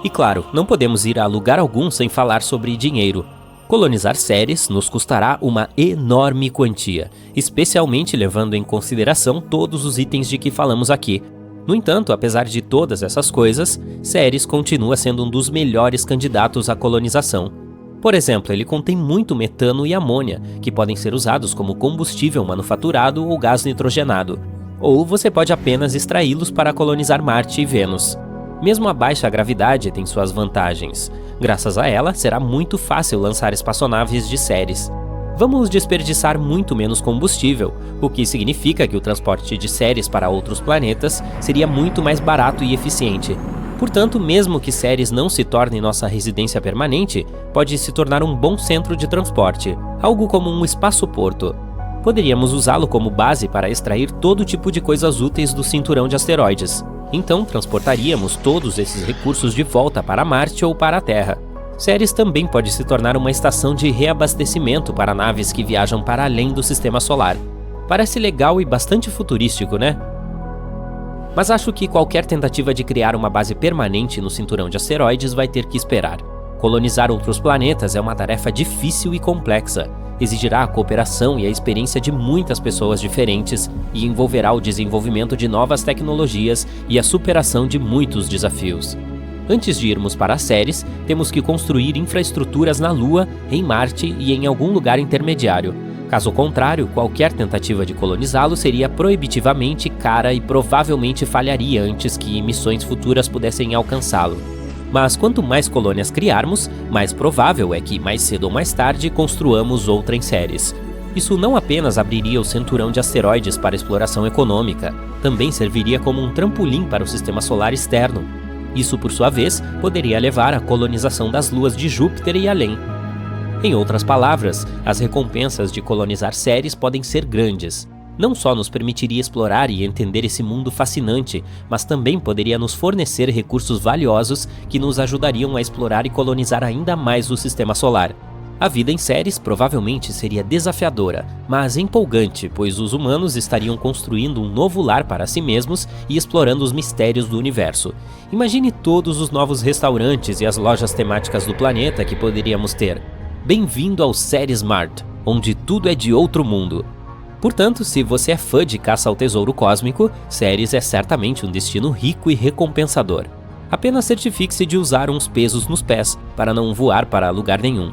A: E claro, não podemos ir a lugar algum sem falar sobre dinheiro. Colonizar Ceres nos custará uma enorme quantia, especialmente levando em consideração todos os itens de que falamos aqui. No entanto, apesar de todas essas coisas, Ceres continua sendo um dos melhores candidatos à colonização. Por exemplo, ele contém muito metano e amônia, que podem ser usados como combustível manufaturado ou gás nitrogenado. Ou você pode apenas extraí-los para colonizar Marte e Vênus. Mesmo a baixa gravidade tem suas vantagens. Graças a ela, será muito fácil lançar espaçonaves de Ceres. Vamos desperdiçar muito menos combustível, o que significa que o transporte de Ceres para outros planetas seria muito mais barato e eficiente. Portanto, mesmo que Ceres não se torne nossa residência permanente, pode se tornar um bom centro de transporte, algo como um espaço-porto. Poderíamos usá-lo como base para extrair todo tipo de coisas úteis do cinturão de asteroides. Então, transportaríamos todos esses recursos de volta para Marte ou para a Terra. Ceres também pode se tornar uma estação de reabastecimento para naves que viajam para além do sistema solar. Parece legal e bastante futurístico, né? Mas acho que qualquer tentativa de criar uma base permanente no cinturão de asteroides vai ter que esperar. Colonizar outros planetas é uma tarefa difícil e complexa. Exigirá a cooperação e a experiência de muitas pessoas diferentes e envolverá o desenvolvimento de novas tecnologias e a superação de muitos desafios. Antes de irmos para Ceres, temos que construir infraestruturas na Lua, em Marte e em algum lugar intermediário. Caso contrário, qualquer tentativa de colonizá-lo seria proibitivamente cara e provavelmente falharia antes que missões futuras pudessem alcançá-lo. Mas quanto mais colônias criarmos, mais provável é que, mais cedo ou mais tarde, construamos outra em Ceres. Isso não apenas abriria o cinturão de asteroides para exploração econômica, também serviria como um trampolim para o sistema solar externo. Isso, por sua vez, poderia levar à colonização das luas de Júpiter e além. Em outras palavras, as recompensas de colonizar Ceres podem ser grandes. Não só nos permitiria explorar e entender esse mundo fascinante, mas também poderia nos fornecer recursos valiosos que nos ajudariam a explorar e colonizar ainda mais o sistema solar. A vida em Ceres provavelmente seria desafiadora, mas empolgante, pois os humanos estariam construindo um novo lar para si mesmos e explorando os mistérios do universo. Imagine todos os novos restaurantes e as lojas temáticas do planeta que poderíamos ter. Bem-vindo ao Ceres Mart, onde tudo é de outro mundo. Portanto, se você é fã de caça ao tesouro cósmico, Ceres é certamente um destino rico e recompensador. Apenas certifique-se de usar uns pesos nos pés, para não voar para lugar nenhum.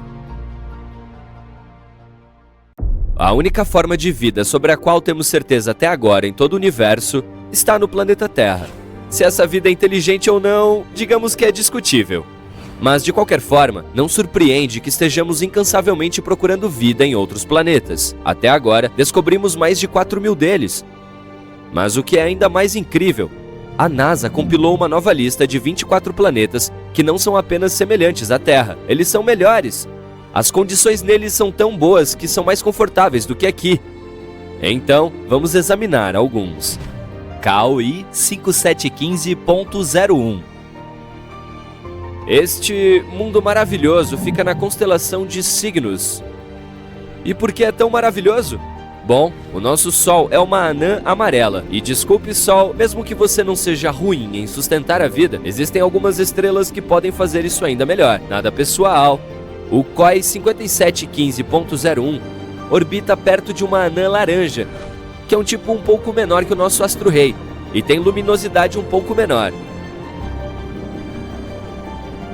B: A única forma de vida sobre a qual temos certeza até agora em todo o universo está no planeta Terra. Se essa vida é inteligente ou não, digamos que é discutível. Mas, de qualquer forma, não surpreende que estejamos incansavelmente procurando vida em outros planetas. Até agora, descobrimos mais de 4.000 deles. Mas o que é ainda mais incrível, a NASA compilou uma nova lista de 24 planetas que não são apenas semelhantes à Terra, eles são melhores. As condições neles são tão boas que são mais confortáveis do que aqui. Então, vamos examinar alguns. KOI 5715.01. Este mundo maravilhoso fica na constelação de Cygnus. E por que é tão maravilhoso? Bom, o nosso Sol é uma anã amarela. E desculpe, Sol, mesmo que você não seja ruim em sustentar a vida, existem algumas estrelas que podem fazer isso ainda melhor. Nada pessoal. O KOI 5715.01 orbita perto de uma anã laranja, que é um tipo um pouco menor que o nosso astro-rei, e tem luminosidade um pouco menor.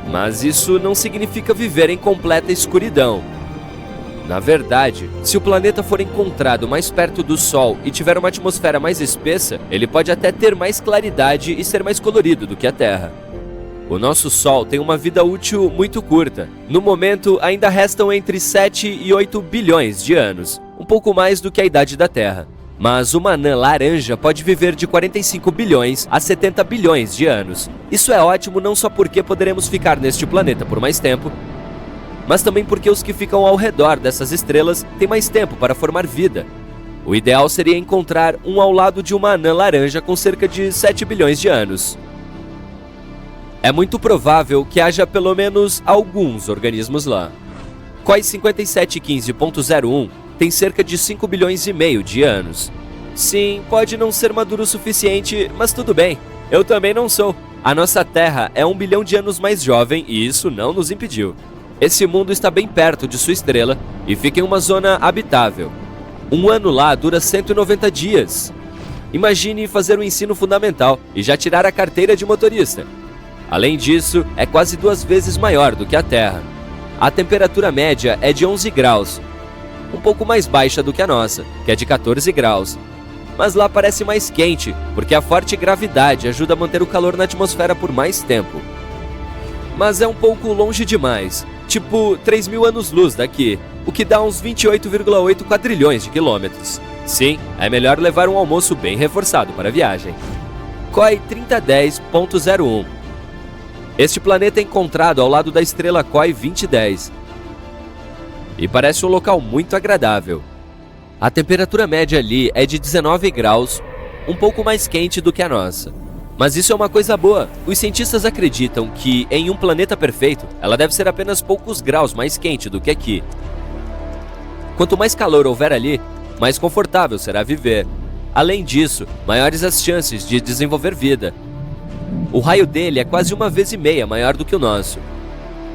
B: Mas isso não significa viver em completa escuridão. Na verdade, se o planeta for encontrado mais perto do Sol e tiver uma atmosfera mais espessa, ele pode até ter mais claridade e ser mais colorido do que a Terra. O nosso Sol tem uma vida útil muito curta. No momento, ainda restam entre 7 e 8 bilhões de anos, um pouco mais do que a idade da Terra. Mas uma anã laranja pode viver de 45 bilhões a 70 bilhões de anos. Isso é ótimo não só porque poderemos ficar neste planeta por mais tempo, mas também porque os que ficam ao redor dessas estrelas têm mais tempo para formar vida. O ideal seria encontrar um ao lado de uma anã laranja com cerca de 7 bilhões de anos. É muito provável que haja pelo menos alguns organismos lá. KOI 5715.01 tem cerca de 5 bilhões e meio de anos. Sim, pode não ser maduro o suficiente, mas tudo bem. Eu também não sou. A nossa Terra é 1 bilhão de anos mais jovem e isso não nos impediu. Esse mundo está bem perto de sua estrela e fica em uma zona habitável. Um ano lá dura 190 dias. Imagine fazer o ensino fundamental e já tirar a carteira de motorista. Além disso, é quase 2 vezes maior do que a Terra. A temperatura média é de 11 graus, um pouco mais baixa do que a nossa, que é de 14 graus. Mas lá parece mais quente, porque a forte gravidade ajuda a manter o calor na atmosfera por mais tempo. Mas é um pouco longe demais, tipo 3.000 anos-luz daqui, o que dá uns 28,8 quadrilhões de quilômetros. Sim, é melhor levar um almoço bem reforçado para a viagem. COI 3010.01. Este planeta é encontrado ao lado da estrela COI 2010 e parece um local muito agradável. A temperatura média ali é de 19 graus, um pouco mais quente do que a nossa. Mas isso é uma coisa boa. Os cientistas acreditam que, em um planeta perfeito, ela deve ser apenas poucos graus mais quente do que aqui. Quanto mais calor houver ali, mais confortável será viver. Além disso, maiores as chances de desenvolver vida. O raio dele é quase 1,5 vezes maior do que o nosso.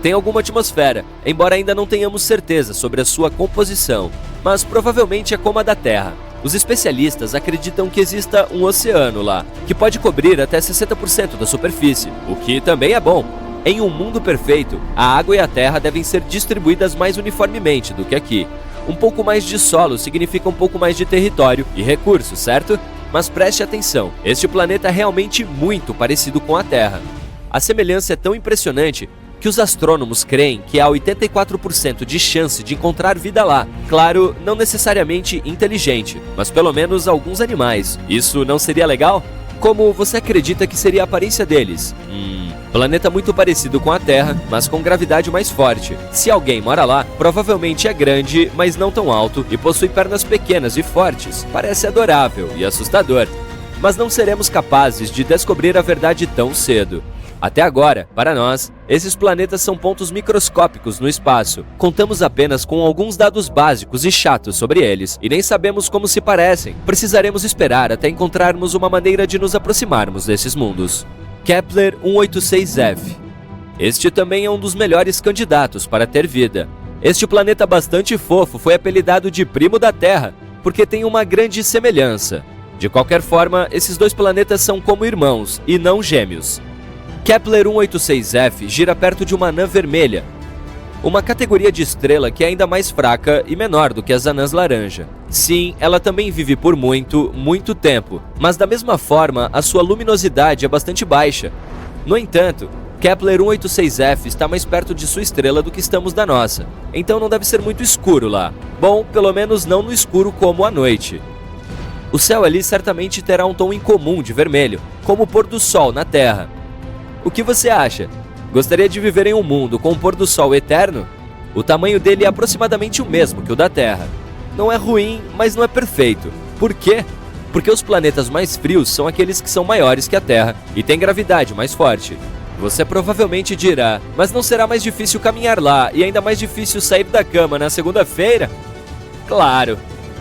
B: Tem alguma atmosfera, embora ainda não tenhamos certeza sobre a sua composição, mas provavelmente é como a da Terra. Os especialistas acreditam que exista um oceano lá, que pode cobrir até 60% da superfície, o que também é bom. Em um mundo perfeito, a água e a terra devem ser distribuídas mais uniformemente do que aqui. Um pouco mais de solo significa um pouco mais de território e recursos, certo? Mas preste atenção, este planeta é realmente muito parecido com a Terra. A semelhança é tão impressionante que os astrônomos creem que há 84% de chance de encontrar vida lá. Claro, não necessariamente inteligente, mas pelo menos alguns animais. Isso não seria legal? Como você acredita que seria a aparência deles? Planeta muito parecido com a Terra, mas com gravidade mais forte. Se alguém mora lá, provavelmente é grande, mas não tão alto e possui pernas pequenas e fortes. Parece adorável e assustador. Mas não seremos capazes de descobrir a verdade tão cedo. Até agora, para nós, esses planetas são pontos microscópicos no espaço. Contamos apenas com alguns dados básicos e chatos sobre eles, e nem sabemos como se parecem. Precisaremos esperar até encontrarmos uma maneira de nos aproximarmos desses mundos. Kepler 186f. Este também é um dos melhores candidatos para ter vida. Este planeta bastante fofo foi apelidado de primo da Terra, porque tem uma grande semelhança. De qualquer forma, esses dois planetas são como irmãos, e não gêmeos. Kepler 186f gira perto de uma anã vermelha, uma categoria de estrela que é ainda mais fraca e menor do que as anãs laranja. Sim, ela também vive por muito tempo, mas da mesma forma, a sua luminosidade é bastante baixa. No entanto, Kepler 186f está mais perto de sua estrela do que estamos da nossa, então não deve ser muito escuro lá. Bom, pelo menos não no escuro como à noite. O céu ali certamente terá um tom incomum de vermelho, como o pôr do sol na Terra. O que você acha? Gostaria de viver em um mundo com um pôr do sol eterno? O tamanho dele é aproximadamente o mesmo que o da Terra. Não é ruim, mas não é perfeito. Por quê? Porque os planetas mais frios são aqueles que são maiores que a Terra e têm gravidade mais forte. Você provavelmente dirá, mas não será mais difícil caminhar lá e ainda mais difícil sair da cama na segunda-feira? Claro!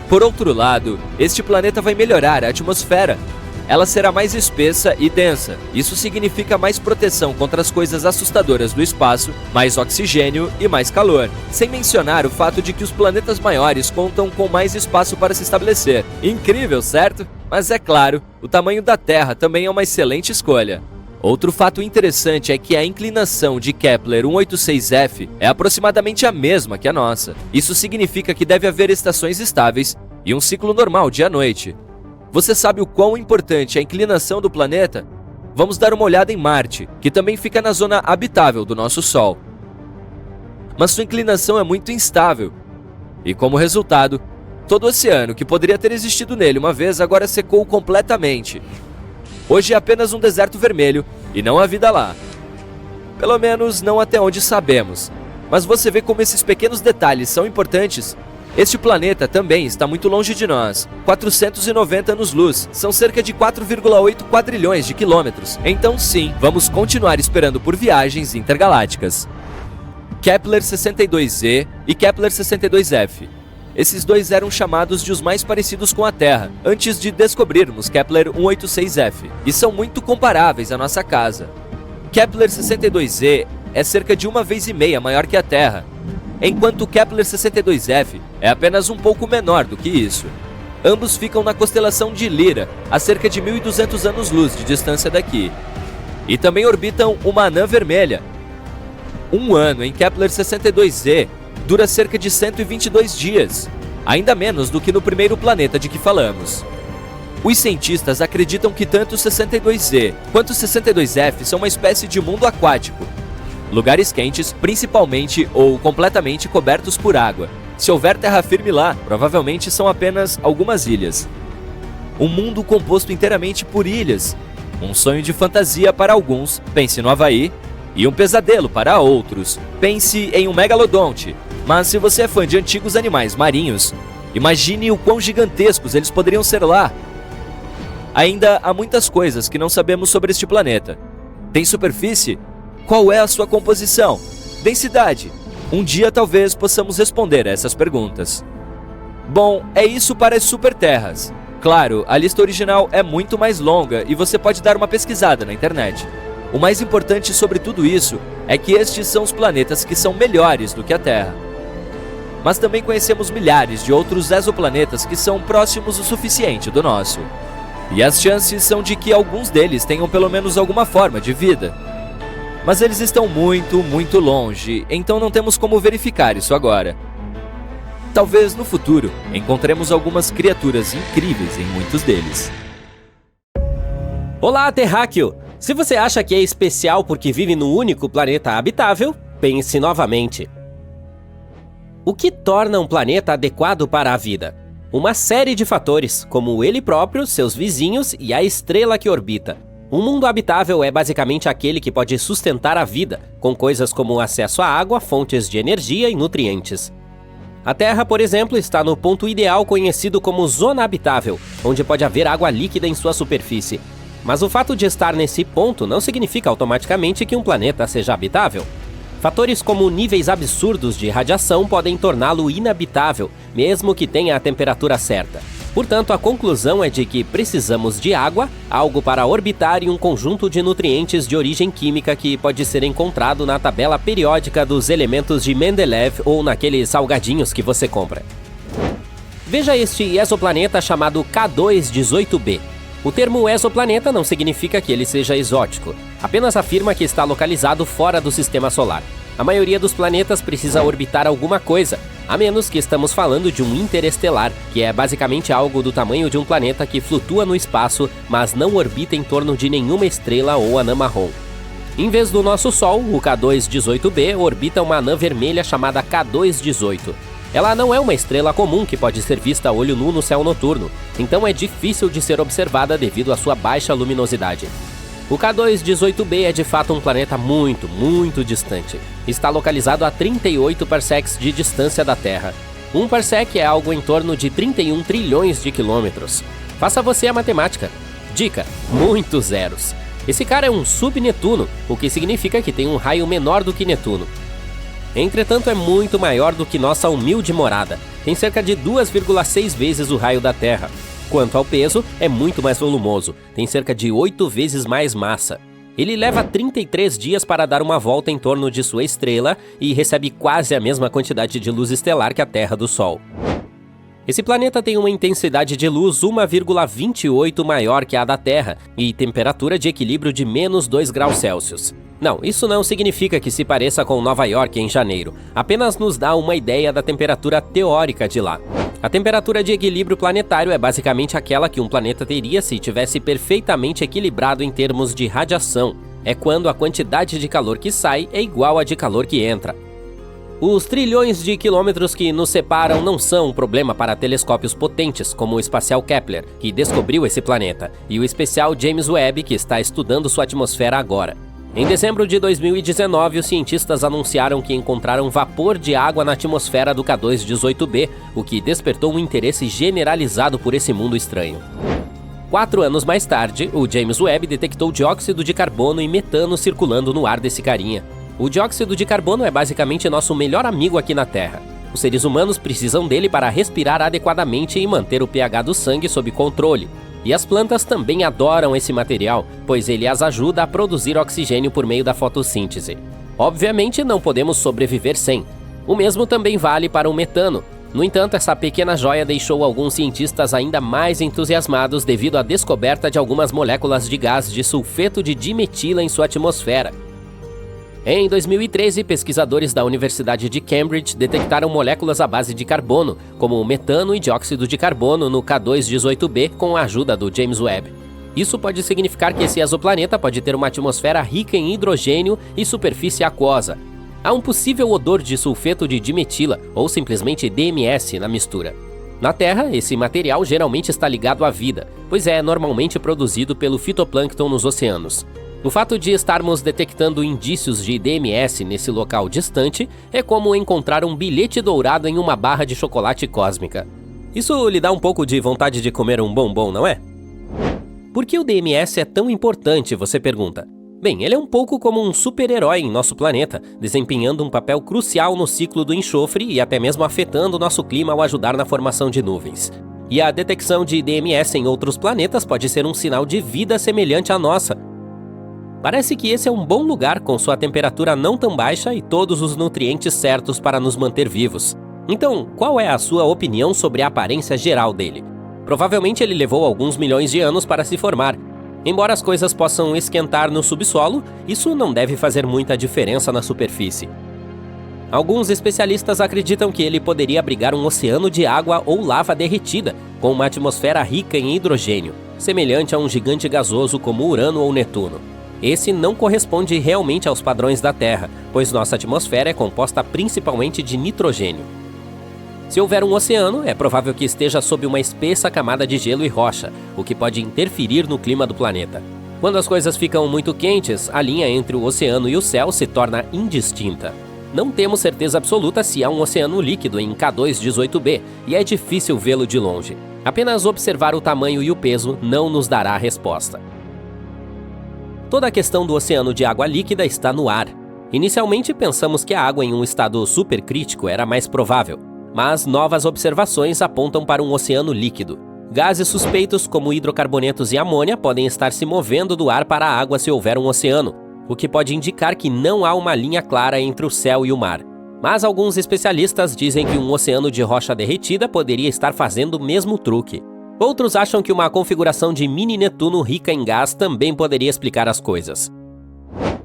B: Por outro lado, este planeta vai melhorar a atmosfera. Ela será mais espessa e densa. Isso significa mais proteção contra as coisas assustadoras do espaço, mais oxigênio e mais calor. Sem mencionar o fato de que os planetas maiores contam com mais espaço para se estabelecer. Incrível, certo? Mas é claro, o tamanho da Terra também é uma excelente escolha. Outro fato interessante é que a inclinação de Kepler 186f é aproximadamente a mesma que a nossa. Isso significa que deve haver estações estáveis e um ciclo normal dia-noite. Você sabe o quão importante é a inclinação do planeta? Vamos dar uma olhada em Marte, que também fica na zona habitável do nosso Sol. Mas sua inclinação é muito instável. E como resultado, todo o oceano que poderia ter existido nele uma vez agora secou completamente. Hoje é apenas um deserto vermelho e não há vida lá. Pelo menos não até onde sabemos. Mas você vê como esses pequenos detalhes são importantes? Este planeta também está muito longe de nós, 490 anos-luz, são cerca de 4,8 quadrilhões de quilômetros. Então sim, vamos continuar esperando por viagens intergalácticas. Kepler 62e e Kepler 62f. Esses dois eram chamados de os mais parecidos com a Terra, antes de descobrirmos Kepler 186f, e são muito comparáveis à nossa casa. Kepler 62e é cerca de 1,5 vezes maior que a Terra, enquanto Kepler 62f é apenas um pouco menor do que isso. Ambos ficam na constelação de Lyra, a cerca de 1.200 anos-luz de distância daqui. E também orbitam uma anã vermelha. Um ano em Kepler 62e dura cerca de 122 dias, ainda menos do que no primeiro planeta de que falamos. Os cientistas acreditam que tanto o 62e quanto o 62f são uma espécie de mundo aquático. Lugares quentes, principalmente ou completamente cobertos por água. Se houver terra firme lá, provavelmente são apenas algumas ilhas. Um mundo composto inteiramente por ilhas. Um sonho de fantasia para alguns, pense no Havaí, e um pesadelo para outros, pense em um megalodonte. Mas se você é fã de antigos animais marinhos, imagine o quão gigantescos eles poderiam ser lá. Ainda há muitas coisas que não sabemos sobre este planeta. Tem superfície? Qual é a sua composição? Densidade? Um dia talvez possamos responder essas perguntas. Bom, é isso para as superterras. Claro, a lista original é muito mais longa e você pode dar uma pesquisada na internet. O mais importante sobre tudo isso é que estes são os planetas que são melhores do que a Terra. Mas também conhecemos milhares de outros exoplanetas que são próximos o suficiente do nosso. E as chances são de que alguns deles tenham pelo menos alguma forma de vida. Mas eles estão muito, muito longe, então não temos como verificar isso agora. Talvez no futuro encontremos algumas criaturas incríveis em muitos deles.
A: Olá, terráqueo! Se você acha que é especial porque vive no único planeta habitável, pense novamente. O que torna um planeta adequado para a vida? Uma série de fatores, como ele próprio, seus vizinhos e a estrela que orbita. Um mundo habitável é basicamente aquele que pode sustentar a vida, com coisas como acesso à água, fontes de energia e nutrientes. A Terra, por exemplo, está no ponto ideal conhecido como zona habitável, onde pode haver água líquida em sua superfície. Mas o fato de estar nesse ponto não significa automaticamente que um planeta seja habitável. Fatores como níveis absurdos de radiação podem torná-lo inabitável, mesmo que tenha a temperatura certa. Portanto, a conclusão é de que precisamos de água, algo para orbitar e um conjunto de nutrientes de origem química que pode ser encontrado na tabela periódica dos elementos de Mendeleev ou naqueles salgadinhos que você compra. Veja este exoplaneta chamado K2-18b. O termo exoplaneta não significa que ele seja exótico, apenas afirma que está localizado fora do sistema solar. A maioria dos planetas precisa orbitar alguma coisa, a menos que estamos falando de um interestelar, que é basicamente algo do tamanho de um planeta que flutua no espaço, mas não orbita em torno de nenhuma estrela ou anã marrom. Em vez do nosso Sol, o K2-18b orbita uma anã vermelha chamada K2-18. Ela não é uma estrela comum que pode ser vista a olho nu no céu noturno, então é difícil de ser observada devido à sua baixa luminosidade. O K2-18b é de fato um planeta muito, muito distante. Está localizado a 38 parsecs de distância da Terra. Um parsec é algo em torno de 31 trilhões de quilômetros. Faça você a matemática. Dica: muitos zeros. Esse cara é um subnetuno, o que significa que tem um raio menor do que Netuno. Entretanto, é muito maior do que nossa humilde morada. Tem cerca de 2,6 vezes o raio da Terra. Quanto ao peso, é muito mais volumoso, tem cerca de 8 vezes mais massa. Ele leva 33 dias para dar uma volta em torno de sua estrela e recebe quase a mesma quantidade de luz estelar que a Terra do Sol. Esse planeta tem uma intensidade de luz 1,28 maior que a da Terra e temperatura de equilíbrio de menos 2 graus Celsius. Não, isso não significa que se pareça com Nova York em janeiro, apenas nos dá uma ideia da temperatura teórica de lá. A temperatura de equilíbrio planetário é basicamente aquela que um planeta teria se tivesse perfeitamente equilibrado em termos de radiação. É quando a quantidade de calor que sai é igual à de calor que entra. Os trilhões de quilômetros que nos separam não são um problema para telescópios potentes, como o espacial Kepler, que descobriu esse planeta, e o especial James Webb, que está estudando sua atmosfera agora. Em dezembro de 2019, os cientistas anunciaram que encontraram vapor de água na atmosfera do K2-18b, o que despertou um interesse generalizado por esse mundo estranho. 4 anos mais tarde, o James Webb detectou dióxido de carbono e metano circulando no ar desse carinha. O dióxido de carbono é basicamente nosso melhor amigo aqui na Terra. Os seres humanos precisam dele para respirar adequadamente e manter o pH do sangue sob controle. E as plantas também adoram esse material, pois ele as ajuda a produzir oxigênio por meio da fotossíntese. Obviamente, não podemos sobreviver sem. O mesmo também vale para o metano. No entanto, essa pequena joia deixou alguns cientistas ainda mais entusiasmados devido à descoberta de algumas moléculas de gás de sulfeto de dimetila em sua atmosfera. Em 2013, pesquisadores da Universidade de Cambridge detectaram moléculas à base de carbono, como o metano e dióxido de carbono no K2-18b com a ajuda do James Webb. Isso pode significar que esse exoplaneta pode ter uma atmosfera rica em hidrogênio e superfície aquosa. Há um possível odor de sulfeto de dimetila, ou simplesmente DMS, na mistura. Na Terra, esse material geralmente está ligado à vida, pois é normalmente produzido pelo fitoplâncton nos oceanos. O fato de estarmos detectando indícios de DMS nesse local distante é como encontrar um bilhete dourado em uma barra de chocolate cósmica. Isso lhe dá um pouco de vontade de comer um bombom, não é? Por que o DMS é tão importante, você pergunta? Bem, ele é um pouco como um super-herói em nosso planeta, desempenhando um papel crucial no ciclo do enxofre e até mesmo afetando o nosso clima ao ajudar na formação de nuvens. E a detecção de DMS em outros planetas pode ser um sinal de vida semelhante à nossa. Parece que esse é um bom lugar com sua temperatura não tão baixa e todos os nutrientes certos para nos manter vivos. Então, qual é a sua opinião sobre a aparência geral dele? Provavelmente ele levou alguns milhões de anos para se formar. Embora as coisas possam esquentar no subsolo, isso não deve fazer muita diferença na superfície. Alguns especialistas acreditam que ele poderia abrigar um oceano de água ou lava derretida, com uma atmosfera rica em hidrogênio, semelhante a um gigante gasoso como Urano ou Netuno. Esse não corresponde realmente aos padrões da Terra, pois nossa atmosfera é composta principalmente de nitrogênio. Se houver um oceano, é provável que esteja sob uma espessa camada de gelo e rocha, o que pode interferir no clima do planeta. Quando as coisas ficam muito quentes, a linha entre o oceano e o céu se torna indistinta. Não temos certeza absoluta se há um oceano líquido em K2-18b, e é difícil vê-lo de longe. Apenas observar o tamanho e o peso não nos dará a resposta. Toda a questão do oceano de água líquida está no ar. Inicialmente pensamos que a água em um estado supercrítico era mais provável, mas novas observações apontam para um oceano líquido. Gases suspeitos como hidrocarbonetos e amônia podem estar se movendo do ar para a água se houver um oceano, o que pode indicar que não há uma linha clara entre o céu e o mar. Mas alguns especialistas dizem que um oceano de rocha derretida poderia estar fazendo o mesmo truque. Outros acham que uma configuração de mini Netuno rica em gás também poderia explicar as coisas.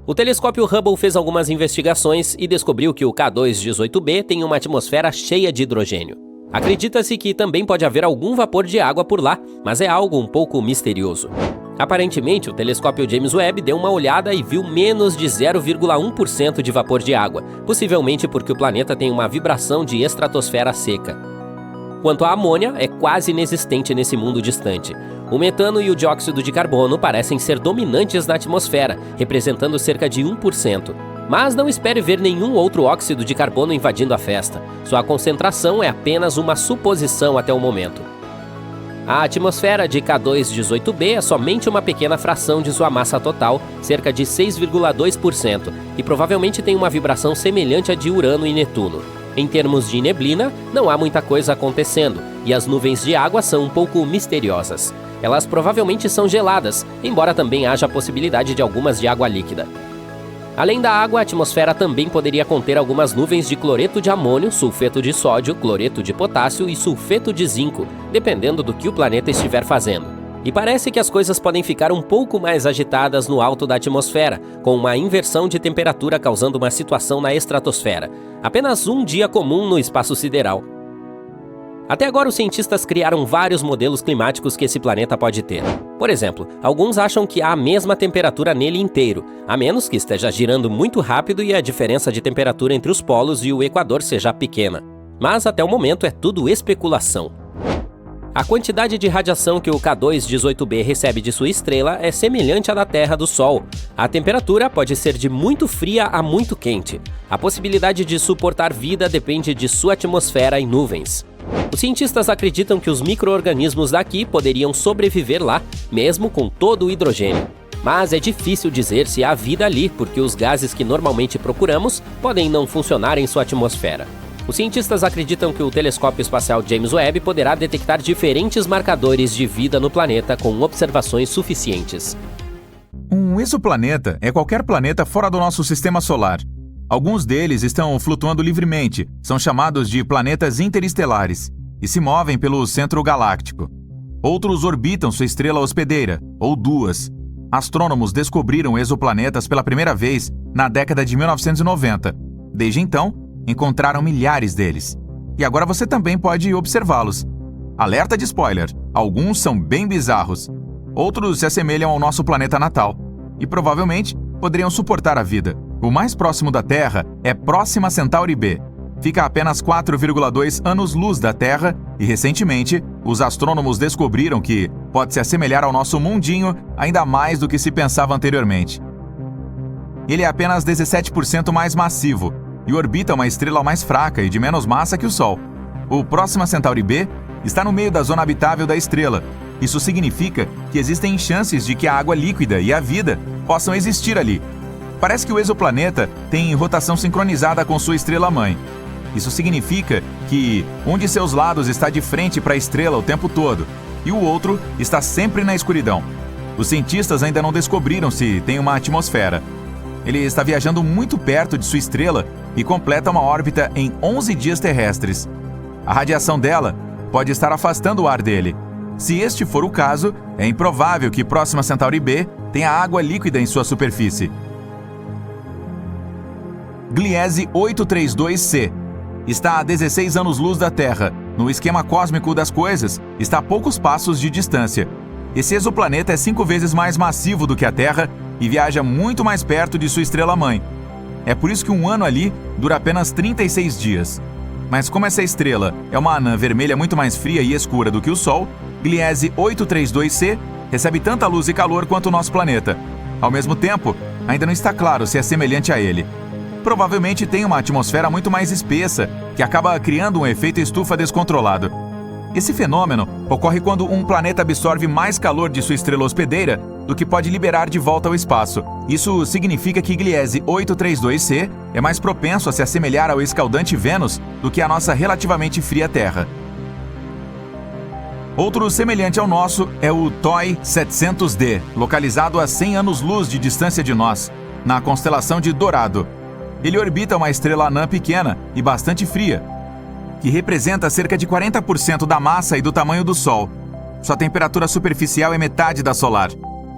A: O telescópio Hubble fez algumas investigações e descobriu que o K2-18b tem uma atmosfera cheia de hidrogênio. Acredita-se que também pode haver algum vapor de água por lá, mas é algo um pouco misterioso. Aparentemente, o telescópio James Webb deu uma olhada e viu menos de 0,1% de vapor de água, possivelmente porque o planeta tem uma vibração de estratosfera seca. Quanto à amônia, é quase inexistente nesse mundo distante. O metano e o dióxido de carbono parecem ser dominantes na atmosfera, representando cerca de 1%. Mas não espere ver nenhum outro óxido de carbono invadindo a festa. Sua concentração é apenas uma suposição até o momento. A atmosfera de K2-18b é somente uma pequena fração de sua massa total, cerca de 6,2%, e provavelmente tem uma vibração semelhante à de Urano e Netuno. Em termos de neblina, não há muita coisa acontecendo, e as nuvens de água são um pouco misteriosas. Elas provavelmente são geladas, embora também haja a possibilidade de algumas de água líquida. Além da água, a atmosfera também poderia conter algumas nuvens de cloreto de amônio, sulfeto de sódio, cloreto de potássio e sulfeto de zinco, dependendo do que o planeta estiver fazendo. E parece que as coisas podem ficar um pouco mais agitadas no alto da atmosfera, com uma inversão de temperatura causando uma situação na estratosfera. Apenas um dia comum no espaço sideral. Até agora, os cientistas criaram vários modelos climáticos que esse planeta pode ter. Por exemplo, alguns acham que há a mesma temperatura nele inteiro, a menos que esteja girando muito rápido e a diferença de temperatura entre os polos e o Equador seja pequena. Mas até o momento é tudo especulação. A quantidade de radiação que o K2-18b recebe de sua estrela é semelhante à da Terra do Sol. A temperatura pode ser de muito fria a muito quente. A possibilidade de suportar vida depende de sua atmosfera e nuvens. Os cientistas acreditam que os micro-organismos daqui poderiam sobreviver lá, mesmo com todo o hidrogênio. Mas é difícil dizer se há vida ali, porque os gases que normalmente procuramos podem não funcionar em sua atmosfera. Os cientistas acreditam que o telescópio espacial James Webb poderá detectar diferentes marcadores de vida no planeta com observações suficientes.
D: Um exoplaneta é qualquer planeta fora do nosso sistema solar. Alguns deles estão flutuando livremente, são chamados de planetas interestelares, e se movem pelo centro galáctico. Outros orbitam sua estrela hospedeira, ou duas. Astrônomos descobriram exoplanetas pela primeira vez na década de 1990. Desde então, encontraram milhares deles. E agora você também pode observá-los. Alerta de spoiler: alguns são bem bizarros. Outros se assemelham ao nosso planeta natal e provavelmente poderiam suportar a vida. O mais próximo da Terra é Próxima Centauri B. Fica a apenas 4,2 anos-luz da Terra e, recentemente, os astrônomos descobriram que pode se assemelhar ao nosso mundinho ainda mais do que se pensava anteriormente. Ele é apenas 17% mais massivo e orbita uma estrela mais fraca e de menos massa que o Sol. O Próxima Centauri B está no meio da zona habitável da estrela. Isso significa que existem chances de que a água líquida e a vida possam existir ali. Parece que o exoplaneta tem rotação sincronizada com sua estrela-mãe. Isso significa que um de seus lados está de frente para a estrela o tempo todo e o outro está sempre na escuridão. Os cientistas ainda não descobriram se tem uma atmosfera. Ele está viajando muito perto de sua estrela e completa uma órbita em 11 dias terrestres. A radiação dela pode estar afastando o ar dele. Se este for o caso, é improvável que Próxima Centauri B tenha água líquida em sua superfície. Gliese 832c está a 16 anos-luz da Terra. No esquema cósmico das coisas, está a poucos passos de distância. Esse exoplaneta é 5 vezes mais massivo do que a Terra e viaja muito mais perto de sua estrela-mãe. É por isso que um ano ali dura apenas 36 dias. Mas como essa estrela é uma anã vermelha muito mais fria e escura do que o Sol, Gliese 832c recebe tanta luz e calor quanto o nosso planeta. Ao mesmo tempo, ainda não está claro se é semelhante a ele. Provavelmente tem uma atmosfera muito mais espessa, que acaba criando um efeito estufa descontrolado. Esse fenômeno ocorre quando um planeta absorve mais calor de sua estrela hospedeira do que pode liberar de volta ao espaço. Isso significa que Gliese 832c é mais propenso a se assemelhar ao escaldante Vênus do que a nossa relativamente fria Terra. Outro semelhante ao nosso é o TOI 700D, localizado a 100 anos-luz de distância de nós, na constelação de Dorado. Ele orbita uma estrela anã pequena e bastante fria, que representa cerca de 40% da massa e do tamanho do Sol. Sua temperatura superficial é metade da solar.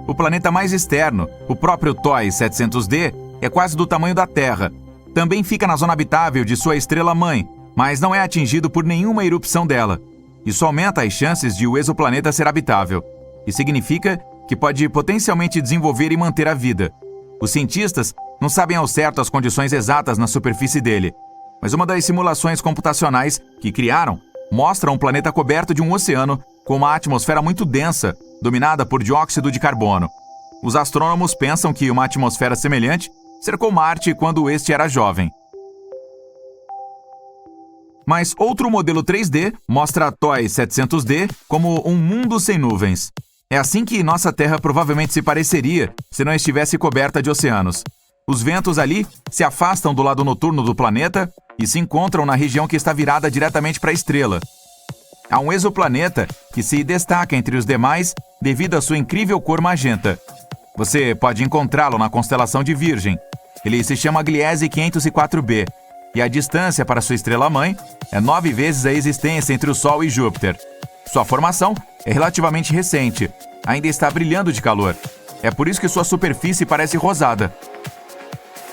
D: O planeta mais externo, o próprio TOI 700D, é quase do tamanho da Terra. Também fica na zona habitável de sua estrela-mãe, mas não é atingido por nenhuma erupção dela. Isso aumenta as chances de o exoplaneta ser habitável. E significa que pode potencialmente desenvolver e manter a vida. Os cientistas não sabem ao certo as condições exatas na superfície dele, mas uma das simulações computacionais que criaram mostra um planeta coberto de um oceano com uma atmosfera muito densa, dominada por dióxido de carbono. Os astrônomos pensam que uma atmosfera semelhante cercou Marte quando este era jovem. Mas outro modelo 3D mostra a TOI 700D como um mundo sem nuvens. É assim que nossa Terra provavelmente se pareceria se não estivesse coberta de oceanos. Os ventos ali se afastam do lado noturno do planeta e se encontram na região que está virada diretamente para a estrela. Há um exoplaneta que se destaca entre os demais devido à sua incrível cor magenta. Você pode encontrá-lo na constelação de Virgem. Ele se chama Gliese 504b e a distância para sua estrela-mãe é 9 vezes a existência entre o Sol e Júpiter. Sua formação é relativamente recente, ainda está brilhando de calor. É por isso que sua superfície parece rosada.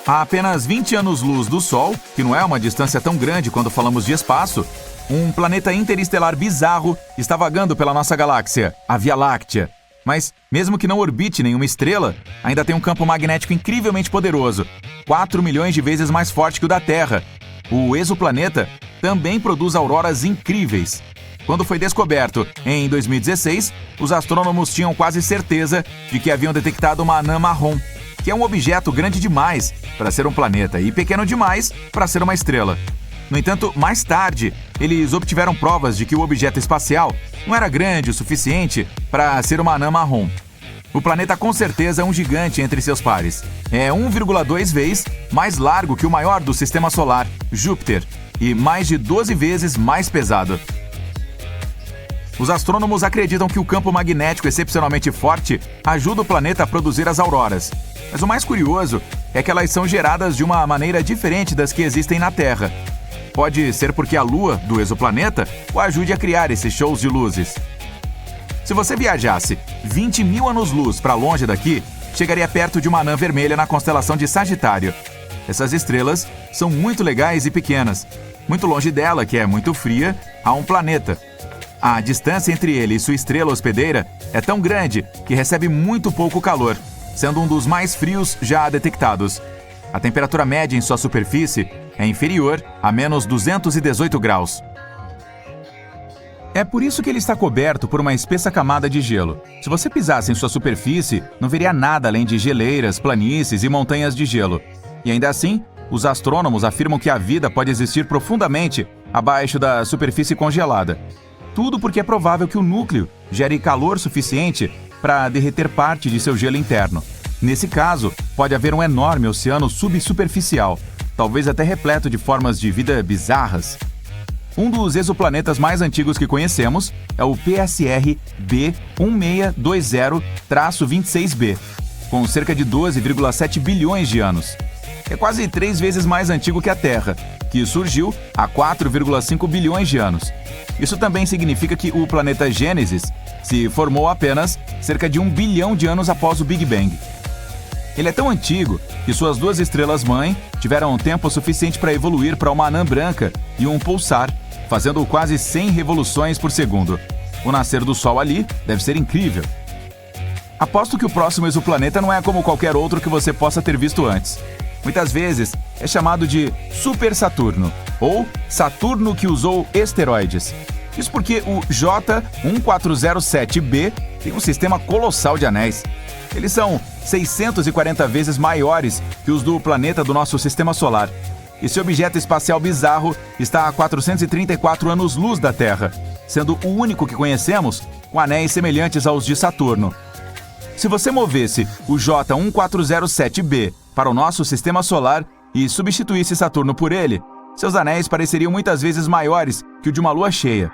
D: A apenas 20 anos-luz do Sol, que não é uma distância tão grande quando falamos de espaço, um planeta interestelar bizarro está vagando pela nossa galáxia, a Via Láctea. Mas, mesmo que não orbite nenhuma estrela, ainda tem um campo magnético incrivelmente poderoso, 4 milhões de vezes mais forte que o da Terra. O exoplaneta também produz auroras incríveis. Quando foi descoberto em 2016, os astrônomos tinham quase certeza de que haviam detectado uma anã marrom, que é um objeto grande demais para ser um planeta e pequeno demais para ser uma estrela. No entanto, mais tarde, eles obtiveram provas de que o objeto espacial não era grande o suficiente para ser uma anã marrom. O planeta com certeza é um gigante entre seus pares. É 1,2 vezes mais largo que o maior do Sistema Solar, Júpiter, e mais de 12 vezes mais pesado. Os astrônomos acreditam que o campo magnético excepcionalmente forte ajuda o planeta a produzir as auroras. Mas o mais curioso é que elas são geradas de uma maneira diferente das que existem na Terra. Pode ser porque a Lua do exoplaneta o ajude a criar esses shows de luzes. Se você viajasse 20 mil anos-luz para longe daqui, chegaria perto de uma anã vermelha na constelação de Sagitário. Essas estrelas são muito legais e pequenas. Muito longe dela, que é muito fria, há um planeta. A distância entre ele e sua estrela hospedeira é tão grande que recebe muito pouco calor, sendo um dos mais frios já detectados. A temperatura média em sua superfície é inferior a menos 218 graus. É por isso que ele está coberto por uma espessa camada de gelo. Se você pisasse em sua superfície, não veria nada além de geleiras, planícies e montanhas de gelo. E ainda assim, os astrônomos afirmam que a vida pode existir profundamente abaixo da superfície congelada. Tudo porque é provável que o núcleo gere calor suficiente para derreter parte de seu gelo interno. Nesse caso, pode haver um enorme oceano subsuperficial, talvez até repleto de formas de vida bizarras. Um dos exoplanetas mais antigos que conhecemos é o PSR B1620-26b, com cerca de 12,7 bilhões de anos. É quase 3 vezes mais antigo que a Terra, que surgiu há 4,5 bilhões de anos. Isso também significa que o planeta Gênesis se formou apenas cerca de 1 bilhão de anos após o Big Bang. Ele é tão antigo que suas duas estrelas-mãe tiveram tempo suficiente para evoluir para uma anã branca e um pulsar, fazendo quase 100 revoluções por segundo. O nascer do Sol ali deve ser incrível. Aposto que o próximo exoplaneta não é como qualquer outro que você possa ter visto antes. Muitas vezes é chamado de Super Saturno, ou Saturno que usou esteroides. Isso porque o J1407b tem um sistema colossal de anéis. Eles são 640 vezes maiores que os do planeta do nosso sistema solar. Esse objeto espacial bizarro está a 434 anos-luz da Terra, sendo o único que conhecemos com anéis semelhantes aos de Saturno. Se você movesse o J1407b para o nosso sistema solar e substituísse Saturno por ele, seus anéis pareceriam muitas vezes maiores que o de uma lua cheia.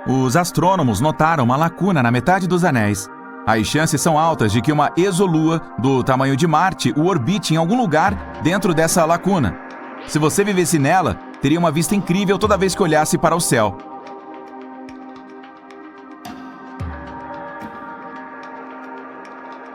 D: Os astrônomos notaram uma lacuna na metade dos anéis. As chances são altas de que uma exolua do tamanho de Marte o orbite em algum lugar dentro dessa lacuna. Se você vivesse nela, teria uma vista incrível toda vez que olhasse para o céu.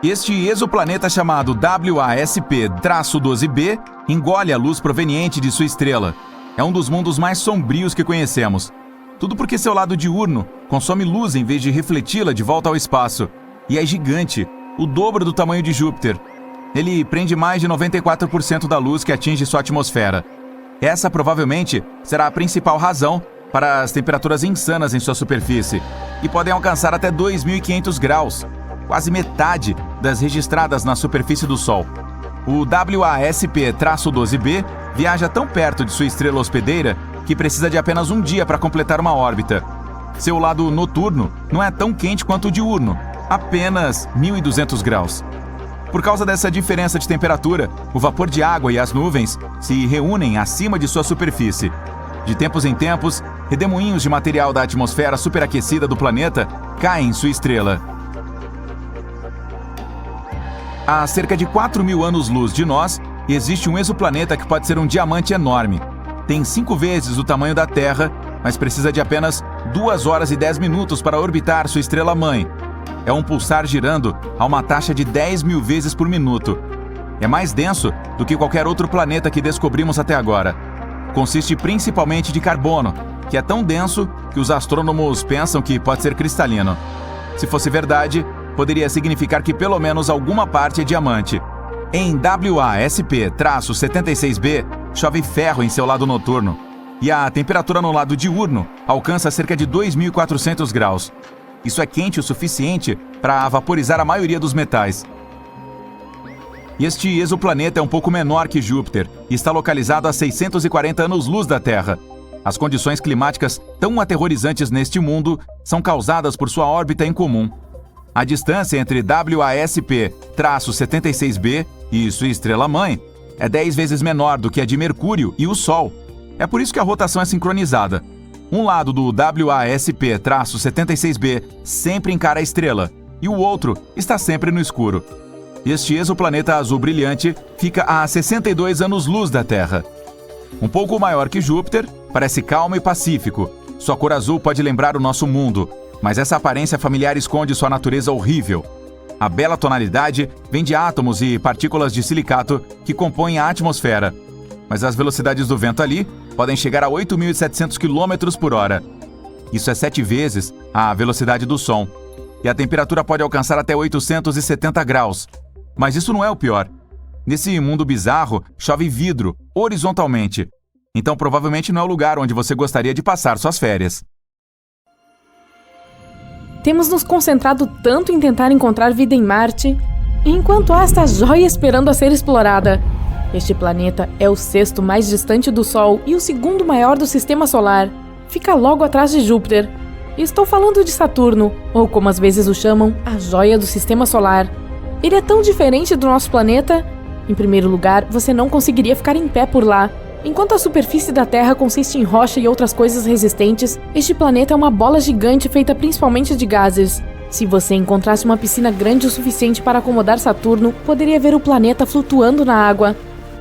D: Este exoplaneta chamado WASP-12b engole a luz proveniente de sua estrela. É um dos mundos mais sombrios que conhecemos. Tudo porque seu lado diurno consome luz em vez de refleti-la de volta ao espaço. E é gigante, o dobro do tamanho de Júpiter. Ele prende mais de 94% da luz que atinge sua atmosfera. Essa provavelmente será a principal razão para as temperaturas insanas em sua superfície, e podem alcançar até 2.500 graus, quase metade das registradas na superfície do Sol. O WASP-12b viaja tão perto de sua estrela hospedeira que precisa de apenas um dia para completar uma órbita. Seu lado noturno não é tão quente quanto o diurno, apenas 1.200 graus. Por causa dessa diferença de temperatura, o vapor de água e as nuvens se reúnem acima de sua superfície. De tempos em tempos, redemoinhos de material da atmosfera superaquecida do planeta caem em sua estrela. Há cerca de 4.000 anos-luz de nós, existe um exoplaneta que pode ser um diamante enorme. Tem 5 vezes o tamanho da Terra, mas precisa de apenas 2 horas e 10 minutos para orbitar sua estrela-mãe. É um pulsar girando a uma taxa de 10.000 vezes por minuto. É mais denso do que qualquer outro planeta que descobrimos até agora. Consiste principalmente de carbono, que é tão denso que os astrônomos pensam que pode ser cristalino. Se fosse verdade, poderia significar que pelo menos alguma parte é diamante. Em WASP-76b, chove ferro em seu lado noturno, e a temperatura no lado diurno alcança cerca de 2.400 graus. Isso é quente o suficiente para vaporizar a maioria dos metais. Este exoplaneta é um pouco menor que Júpiter e está localizado a 640 anos-luz da Terra. As condições climáticas tão aterrorizantes neste mundo são causadas por sua órbita incomum. A distância entre WASP-76b e sua estrela-mãe é 10 vezes menor do que a de Mercúrio e o Sol. É por isso que a rotação é sincronizada. Um lado do WASP-76b sempre encara a estrela, e o outro está sempre no escuro. Este exoplaneta azul brilhante fica a 62 anos-luz da Terra. Um pouco maior que Júpiter, parece calmo e pacífico. Sua cor azul pode lembrar o nosso mundo, mas essa aparência familiar esconde sua natureza horrível. A bela tonalidade vem de átomos e partículas de silicato que compõem a atmosfera. Mas as velocidades do vento ali podem chegar a 8.700 km por hora. Isso é 7 vezes a velocidade do som. E a temperatura pode alcançar até 870 graus. Mas isso não é o pior. Nesse mundo bizarro, chove vidro, horizontalmente. Então provavelmente não é o lugar onde você gostaria de passar suas férias.
E: Temos nos concentrado tanto em tentar encontrar vida em Marte, enquanto há esta joia esperando a ser explorada. Este planeta é o 6º mais distante do Sol e o 2º maior do Sistema Solar. Fica logo atrás de Júpiter. Estou falando de Saturno, ou como às vezes o chamam, a joia do Sistema Solar. Ele é tão diferente do nosso planeta. Em primeiro lugar, você não conseguiria ficar em pé por lá. Enquanto a superfície da Terra consiste em rocha e outras coisas resistentes, este planeta é uma bola gigante feita principalmente de gases. Se você encontrasse uma piscina grande o suficiente para acomodar Saturno, poderia ver o planeta flutuando na água.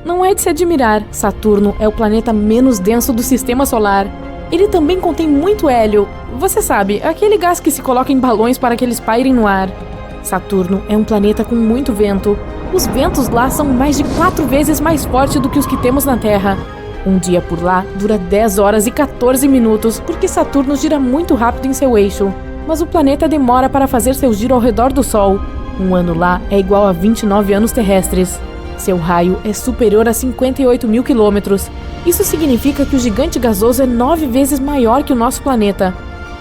E: Não é de se admirar, Saturno é o planeta menos denso do Sistema Solar. Ele também contém muito hélio, você sabe, aquele gás que se coloca em balões para que eles pairem no ar. Saturno é um planeta com muito vento. Os ventos lá são mais de 4 vezes mais fortes do que os que temos na Terra. Um dia por lá dura 10 horas e 14 minutos, porque Saturno gira muito rápido em seu eixo. Mas o planeta demora para fazer seu giro ao redor do Sol. Um ano lá é igual a 29 anos terrestres. Seu raio é superior a 58 mil quilômetros. Isso significa que o gigante gasoso é 9 vezes maior que o nosso planeta.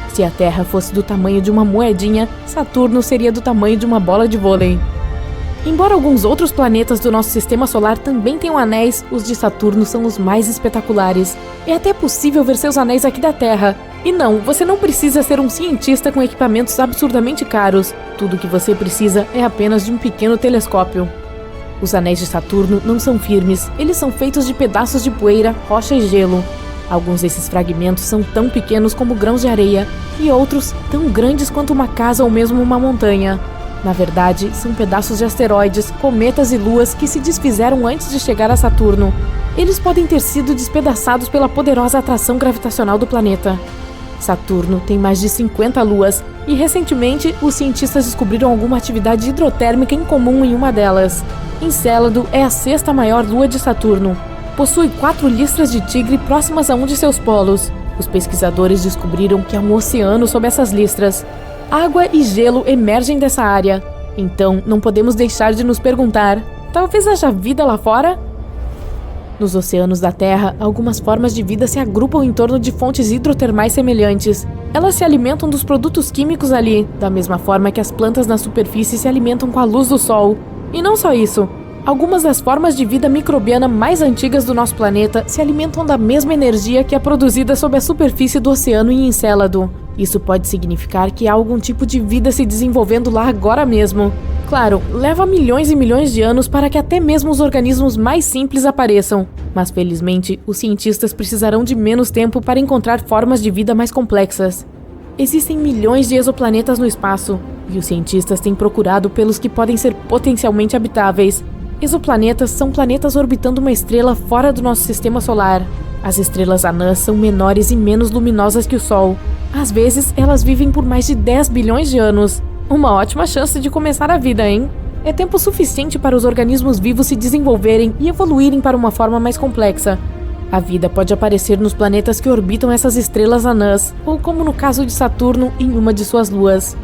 E: Se a Terra fosse do tamanho de uma moedinha, Saturno seria do tamanho de uma bola de vôlei. Embora alguns outros planetas do nosso Sistema Solar também tenham anéis, os de Saturno são os mais espetaculares. É até possível ver seus anéis aqui da Terra. E não, você não precisa ser um cientista com equipamentos absurdamente caros. Tudo o que você precisa é apenas de um pequeno telescópio. Os anéis de Saturno não são firmes, eles são feitos de pedaços de poeira, rocha e gelo. Alguns desses fragmentos são tão pequenos como grãos de areia, e outros tão grandes quanto uma casa ou mesmo uma montanha. Na verdade, são pedaços de asteroides, cometas e luas que se desfizeram antes de chegar a Saturno. Eles podem ter sido despedaçados pela poderosa atração gravitacional do planeta. Saturno tem mais de 50 luas, e recentemente os cientistas descobriram alguma atividade hidrotérmica incomum em uma delas. Encélado é a 6ª maior lua de Saturno. Possui 4 listras de tigre próximas a um de seus polos. Os pesquisadores descobriram que há um oceano sob essas listras. Água e gelo emergem dessa área. Então, não podemos deixar de nos perguntar: talvez haja vida lá fora? Nos oceanos da Terra, algumas formas de vida se agrupam em torno de fontes hidrotermais semelhantes. Elas se alimentam dos produtos químicos ali, da mesma forma que as plantas na superfície se alimentam com a luz do Sol. E não só isso. Algumas das formas de vida microbiana mais antigas do nosso planeta se alimentam da mesma energia que é produzida sob a superfície do oceano em Encélado. Isso pode significar que há algum tipo de vida se desenvolvendo lá agora mesmo. Claro, leva milhões e milhões de anos para que até mesmo os organismos mais simples apareçam. Mas felizmente, os cientistas precisarão de menos tempo para encontrar formas de vida mais complexas. Existem milhões de exoplanetas no espaço, e os cientistas têm procurado pelos que podem ser potencialmente habitáveis. Exoplanetas são planetas orbitando uma estrela fora do nosso sistema solar. As estrelas anãs são menores e menos luminosas que o Sol. Às vezes, elas vivem por mais de 10 bilhões de anos. Uma ótima chance de começar a vida, hein? É tempo suficiente para os organismos vivos se desenvolverem e evoluírem para uma forma mais complexa. A vida pode aparecer nos planetas que orbitam essas estrelas anãs, ou como no caso de Saturno, em uma de suas luas.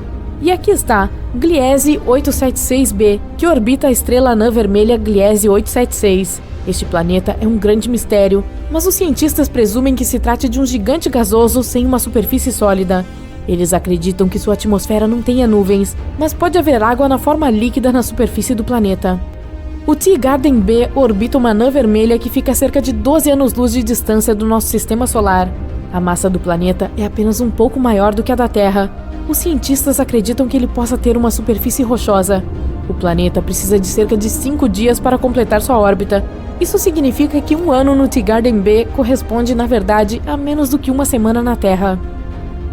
E: E aqui está, Gliese 876b, que orbita a estrela anã vermelha Gliese 876. Este planeta é um grande mistério, mas os cientistas presumem que se trate de um gigante gasoso sem uma superfície sólida. Eles acreditam que sua atmosfera não tenha nuvens, mas pode haver água na forma líquida na superfície do planeta. O Teegarden B orbita uma anã vermelha que fica a cerca de 12 anos-luz de distância do nosso sistema solar. A massa do planeta é apenas um pouco maior do que a da Terra. Os cientistas acreditam que ele possa ter uma superfície rochosa. O planeta precisa de cerca de 5 dias para completar sua órbita. Isso significa que um ano no Teegarden B corresponde, na verdade, a menos do que uma semana na Terra.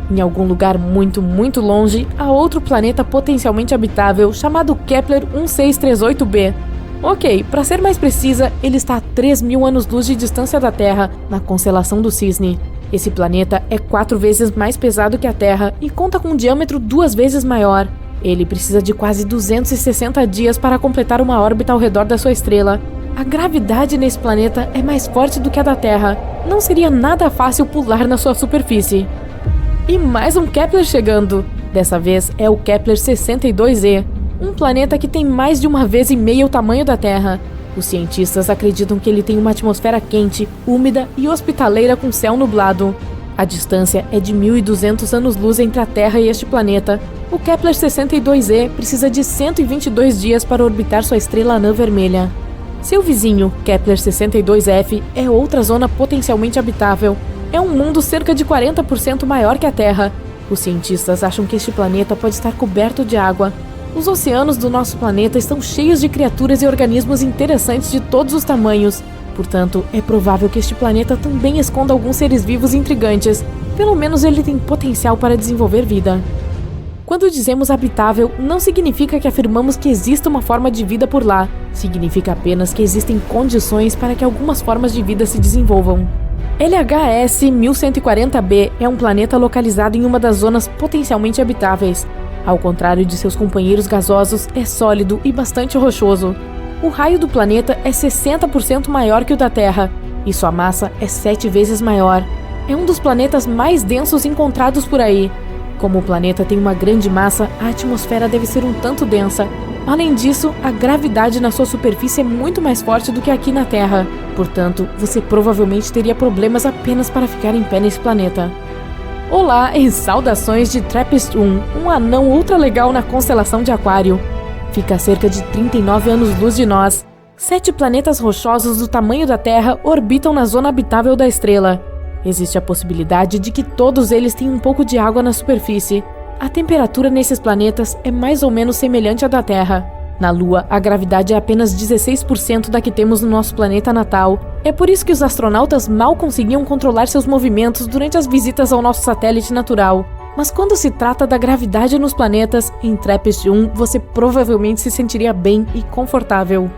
E: Em algum lugar muito, muito longe, há outro planeta potencialmente habitável chamado Kepler 1638b. Ok, para ser mais precisa, ele está a 3.000 anos-luz de distância da Terra, na constelação do Cisne. Esse planeta é 4 vezes mais pesado que a Terra e conta com um diâmetro 2 vezes maior. Ele precisa de quase 260 dias para completar uma órbita ao redor da sua estrela. A gravidade nesse planeta é mais forte do que a da Terra. Não seria nada fácil pular na sua superfície. E mais um Kepler chegando. Dessa vez é o Kepler 62e, um planeta que tem mais de 1,5 vezes o tamanho da Terra. Os cientistas acreditam que ele tem uma atmosfera quente, úmida e hospitaleira com céu nublado. A distância é de 1.200 anos-luz entre a Terra e este planeta. O Kepler 62e precisa de 122 dias para orbitar sua estrela anã vermelha. Seu vizinho, Kepler 62f, é outra zona potencialmente habitável. É um mundo cerca de 40% maior que a Terra. Os cientistas acham que este planeta pode estar coberto de água. Os oceanos do nosso planeta estão cheios de criaturas e organismos interessantes de todos os tamanhos. Portanto, é provável que este planeta também esconda alguns seres vivos intrigantes. Pelo menos ele tem potencial para desenvolver vida. Quando dizemos habitável, não significa que afirmamos que exista uma forma de vida por lá. Significa apenas que existem condições para que algumas formas de vida se desenvolvam. LHS 1140b é um planeta localizado em uma das zonas potencialmente habitáveis. Ao contrário de seus companheiros gasosos, é sólido e bastante rochoso. O raio do planeta é 60% maior que o da Terra, e sua massa é 7 vezes maior. É um dos planetas mais densos encontrados por aí. Como o planeta tem uma grande massa, a atmosfera deve ser um tanto densa. Além disso, a gravidade na sua superfície é muito mais forte do que aqui na Terra. Portanto, você provavelmente teria problemas apenas para ficar em pé nesse planeta. Olá e saudações de TRAPPIST-1, um anão ultra legal na constelação de Aquário. Fica a cerca de 39 anos-luz de nós. 7 planetas rochosos do tamanho da Terra orbitam na zona habitável da estrela. Existe a possibilidade de que todos eles tenham um pouco de água na superfície. A temperatura nesses planetas é mais ou menos semelhante à da Terra. Na Lua, a gravidade é apenas 16% da que temos no nosso planeta natal. É por isso que os astronautas mal conseguiam controlar seus movimentos durante as visitas ao nosso satélite natural. Mas quando se trata da gravidade nos planetas, em TRAPPIST-1 você provavelmente se sentiria bem e confortável.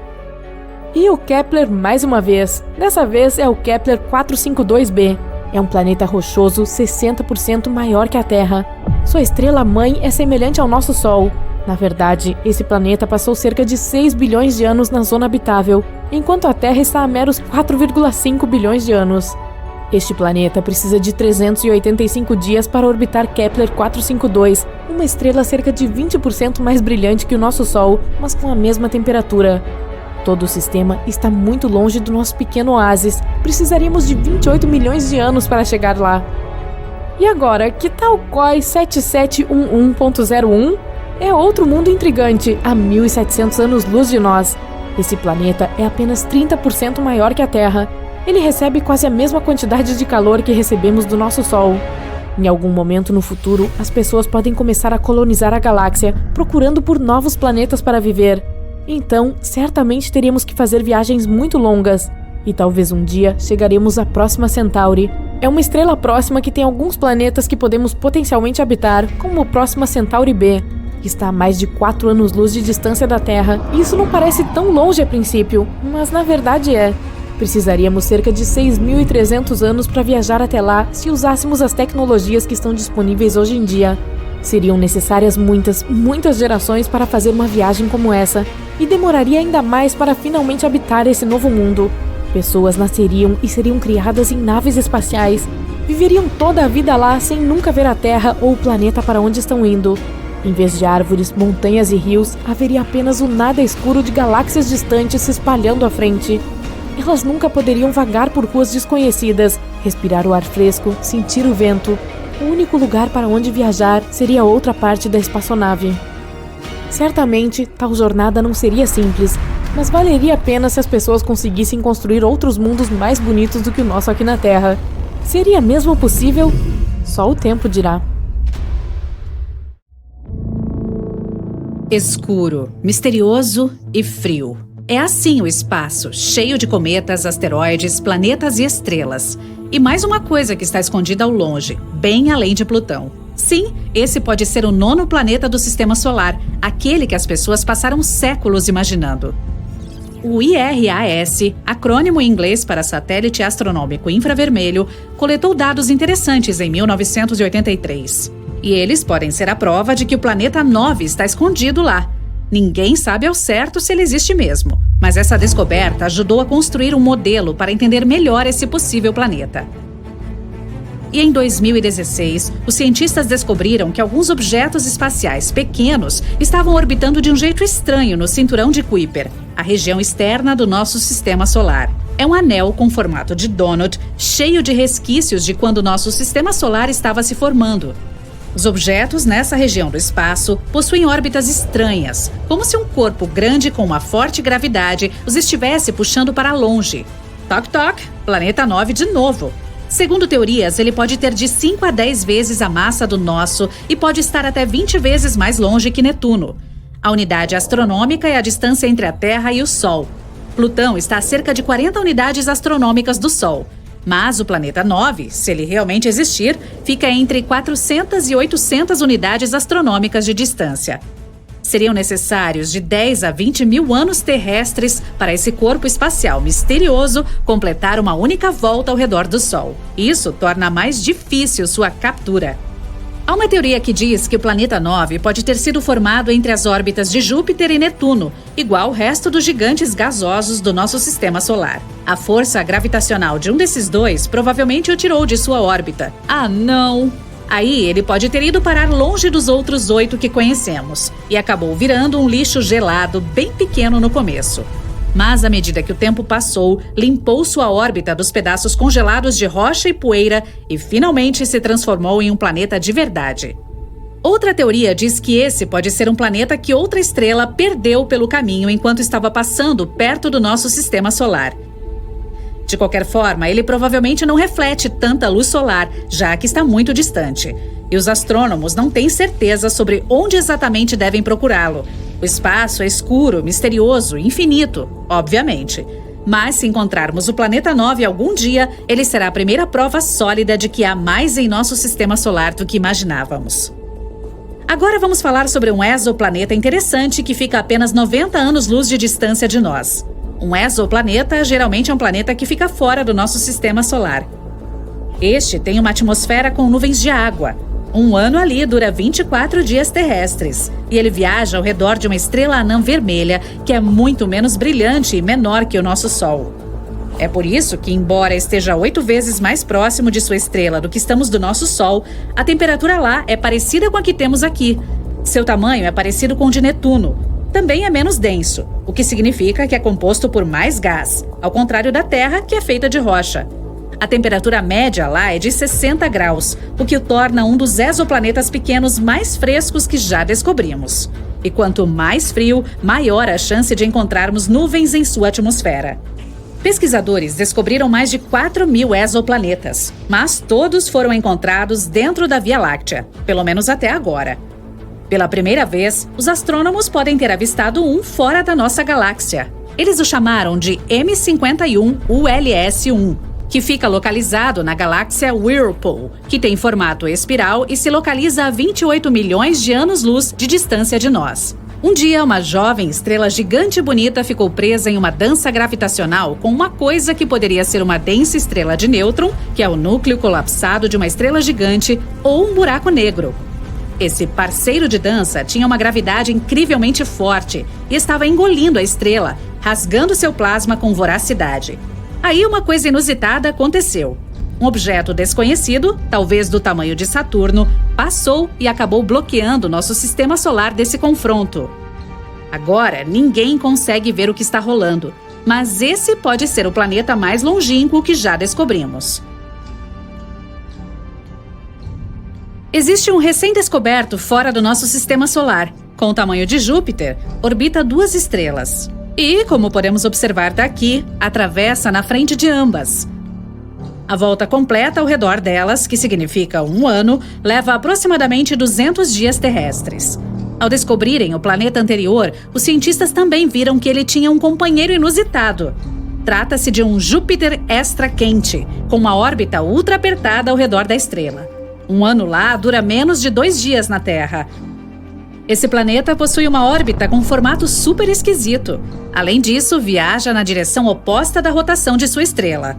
E: E o Kepler mais uma vez. Dessa vez é o Kepler 452b. É um planeta rochoso 60% maior que a Terra. Sua estrela-mãe é semelhante ao nosso Sol. Na verdade, esse planeta passou cerca de 6 bilhões de anos na zona habitável, enquanto a Terra está a meros 4,5 bilhões de anos. Este planeta precisa de 385 dias para orbitar Kepler 452, uma estrela cerca de 20% mais brilhante que o nosso Sol, mas com a mesma temperatura. Todo o sistema está muito longe do nosso pequeno oásis. Precisaríamos de 28 milhões de anos para chegar lá. E agora, que tal COI 7711.01? É outro mundo intrigante, a 1.700 anos-luz de nós. Esse planeta é apenas 30% maior que a Terra. Ele recebe quase a mesma quantidade de calor que recebemos do nosso Sol. Em algum momento no futuro, as pessoas podem começar a colonizar a galáxia, procurando por novos planetas para viver. Então, certamente teríamos que fazer viagens muito longas. E talvez um dia chegaremos à Próxima Centauri. É uma estrela próxima que tem alguns planetas que podemos potencialmente habitar, como o Próxima Centauri B, que está a mais de 4 anos-luz de distância da Terra. E isso não parece tão longe a princípio, mas na verdade é. Precisaríamos cerca de 6.300 anos para viajar até lá se usássemos as tecnologias que estão disponíveis hoje em dia. Seriam necessárias muitas gerações para fazer uma viagem como essa, e demoraria ainda mais para finalmente habitar esse novo mundo. Pessoas nasceriam e seriam criadas em naves espaciais. Viveriam toda a vida lá sem nunca ver a Terra ou o planeta para onde estão indo. Em vez de árvores, montanhas e rios, haveria apenas o nada escuro de galáxias distantes se espalhando à frente. Elas nunca poderiam vagar por ruas desconhecidas, respirar o ar fresco, sentir o vento. O único lugar para onde viajar seria outra parte da espaçonave. Certamente, tal jornada não seria simples, mas valeria a pena se as pessoas conseguissem construir outros mundos mais bonitos do que o nosso aqui na Terra. Seria mesmo possível? Só o tempo dirá.
F: Escuro, misterioso e frio. É assim o espaço, cheio de cometas, asteroides, planetas e estrelas. E mais uma coisa que está escondida ao longe, bem além de Plutão. Sim, esse pode ser o 9º planeta do Sistema Solar, aquele que as pessoas passaram séculos imaginando. O IRAS, acrônimo em inglês para Satélite Astronômico Infravermelho, coletou dados interessantes em 1983. E eles podem ser a prova de que o planeta 9 está escondido lá. Ninguém sabe ao certo se ele existe mesmo, mas essa descoberta ajudou a construir um modelo para entender melhor esse possível planeta. E em 2016, os cientistas descobriram que alguns objetos espaciais pequenos estavam orbitando de um jeito estranho no cinturão de Kuiper, a região externa do nosso sistema solar. É um anel com formato de donut, cheio de resquícios de quando nosso sistema solar estava se formando. Os objetos nessa região do espaço possuem órbitas estranhas, como se um corpo grande com uma forte gravidade os estivesse puxando para longe. Toc toc, planeta 9 de novo. Segundo teorias, ele pode ter de 5 a 10 vezes a massa do nosso e pode estar até 20 vezes mais longe que Netuno. A unidade astronômica é a distância entre a Terra e o Sol. Plutão está a cerca de 40 unidades astronômicas do Sol. Mas o planeta 9, se ele realmente existir, fica entre 400 e 800 unidades astronômicas de distância. Seriam necessários de 10 a 20 mil anos terrestres para esse corpo espacial misterioso completar uma única volta ao redor do Sol. Isso torna mais difícil sua captura. Há uma teoria que diz que o planeta 9 pode ter sido formado entre as órbitas de Júpiter e Netuno, igual o resto dos gigantes gasosos do nosso sistema solar. A força gravitacional de um desses dois provavelmente o tirou de sua órbita. Ah, não! Aí ele pode ter ido parar longe dos outros 8 que conhecemos e acabou virando um lixo gelado bem pequeno no começo. Mas, à medida que o tempo passou, limpou sua órbita dos pedaços congelados de rocha e poeira e finalmente se transformou em um planeta de verdade. Outra teoria diz que esse pode ser um planeta que outra estrela perdeu pelo caminho enquanto estava passando perto do nosso sistema solar. De qualquer forma, ele provavelmente não reflete tanta luz solar, já que está muito distante. E os astrônomos não têm certeza sobre onde exatamente devem procurá-lo. O espaço é escuro, misterioso, infinito, obviamente. Mas se encontrarmos o planeta 9 algum dia, ele será a primeira prova sólida de que há mais em nosso sistema solar do que imaginávamos. Agora vamos falar sobre um exoplaneta interessante que fica a apenas 90 anos-luz de distância de nós. Um exoplaneta geralmente é um planeta que fica fora do nosso sistema solar. Este tem uma atmosfera com nuvens de água. Um ano ali dura 24 dias terrestres. E ele viaja ao redor de uma estrela anã vermelha que é muito menos brilhante e menor que o nosso Sol. É por isso que, embora esteja 8 vezes mais próximo de sua estrela do que estamos do nosso Sol, a temperatura lá é parecida com a que temos aqui. Seu tamanho é parecido com o de Netuno. Também é menos denso, o que significa que é composto por mais gás, ao contrário da Terra, que é feita de rocha. A temperatura média lá é de 60 graus, o que o torna um dos exoplanetas pequenos mais frescos que já descobrimos. E quanto mais frio, maior a chance de encontrarmos nuvens em sua atmosfera. Pesquisadores descobriram mais de 4.000 exoplanetas, mas todos foram encontrados dentro da Via Láctea, pelo menos até agora. Pela primeira vez, os astrônomos podem ter avistado um fora da nossa galáxia. Eles o chamaram de M51ULS-1, que fica localizado na galáxia Whirlpool, que tem formato espiral e se localiza a 28 milhões de anos-luz de distância de nós. Um dia, uma jovem estrela gigante e bonita ficou presa em uma dança gravitacional com uma coisa que poderia ser uma densa estrela de nêutron, que é o núcleo colapsado de uma estrela gigante, ou um buraco negro. Esse parceiro de dança tinha uma gravidade incrivelmente forte e estava engolindo a estrela, rasgando seu plasma com voracidade. Aí uma coisa inusitada aconteceu. Um objeto desconhecido, talvez do tamanho de Saturno, passou e acabou bloqueando nosso sistema solar desse confronto. Agora, ninguém consegue ver o que está rolando, mas esse pode ser o planeta mais longínquo que já descobrimos. Existe um recém-descoberto fora do nosso sistema solar. Com o tamanho de Júpiter, orbita 2 estrelas. E, como podemos observar daqui, atravessa na frente de ambas. A volta completa ao redor delas, que significa 1 ano, leva aproximadamente 200 dias terrestres. Ao descobrirem o planeta anterior, os cientistas também viram que ele tinha um companheiro inusitado. Trata-se de um Júpiter extra quente, com uma órbita ultra apertada ao redor da estrela. Um ano lá dura menos de 2 dias na Terra. Esse planeta possui uma órbita com um formato super esquisito. Além disso, viaja na direção oposta da rotação de sua estrela.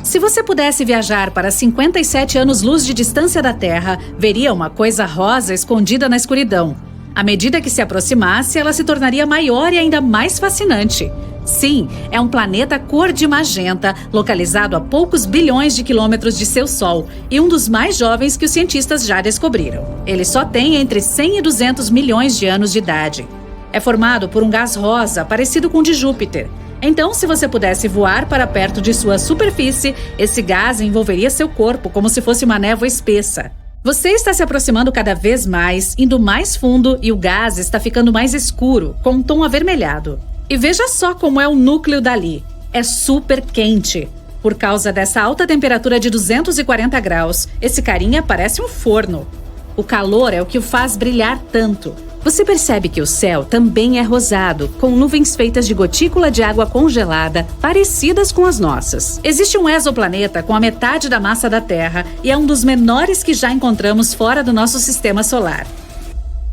F: Se você pudesse viajar para 57 anos-luz de distância da Terra, veria uma coisa rosa escondida na escuridão. À medida que se aproximasse, ela se tornaria maior e ainda mais fascinante. Sim, é um planeta cor de magenta, localizado a poucos bilhões de quilômetros de seu Sol e um dos mais jovens que os cientistas já descobriram. Ele só tem entre 100 e 200 milhões de anos de idade. É formado por um gás rosa parecido com o de Júpiter. Então, se você pudesse voar para perto de sua superfície, esse gás envolveria seu corpo como se fosse uma névoa espessa. Você está se aproximando cada vez mais, indo mais fundo e o gás está ficando mais escuro, com um tom avermelhado. E veja só como é o núcleo dali. É super quente. Por causa dessa alta temperatura de 240 graus, esse carinha parece um forno. O calor é o que o faz brilhar tanto. Você percebe que o céu também é rosado, com nuvens feitas de gotícula de água congelada, parecidas com as nossas. Existe um exoplaneta com a metade da massa da Terra e é um dos menores que já encontramos fora do nosso sistema solar.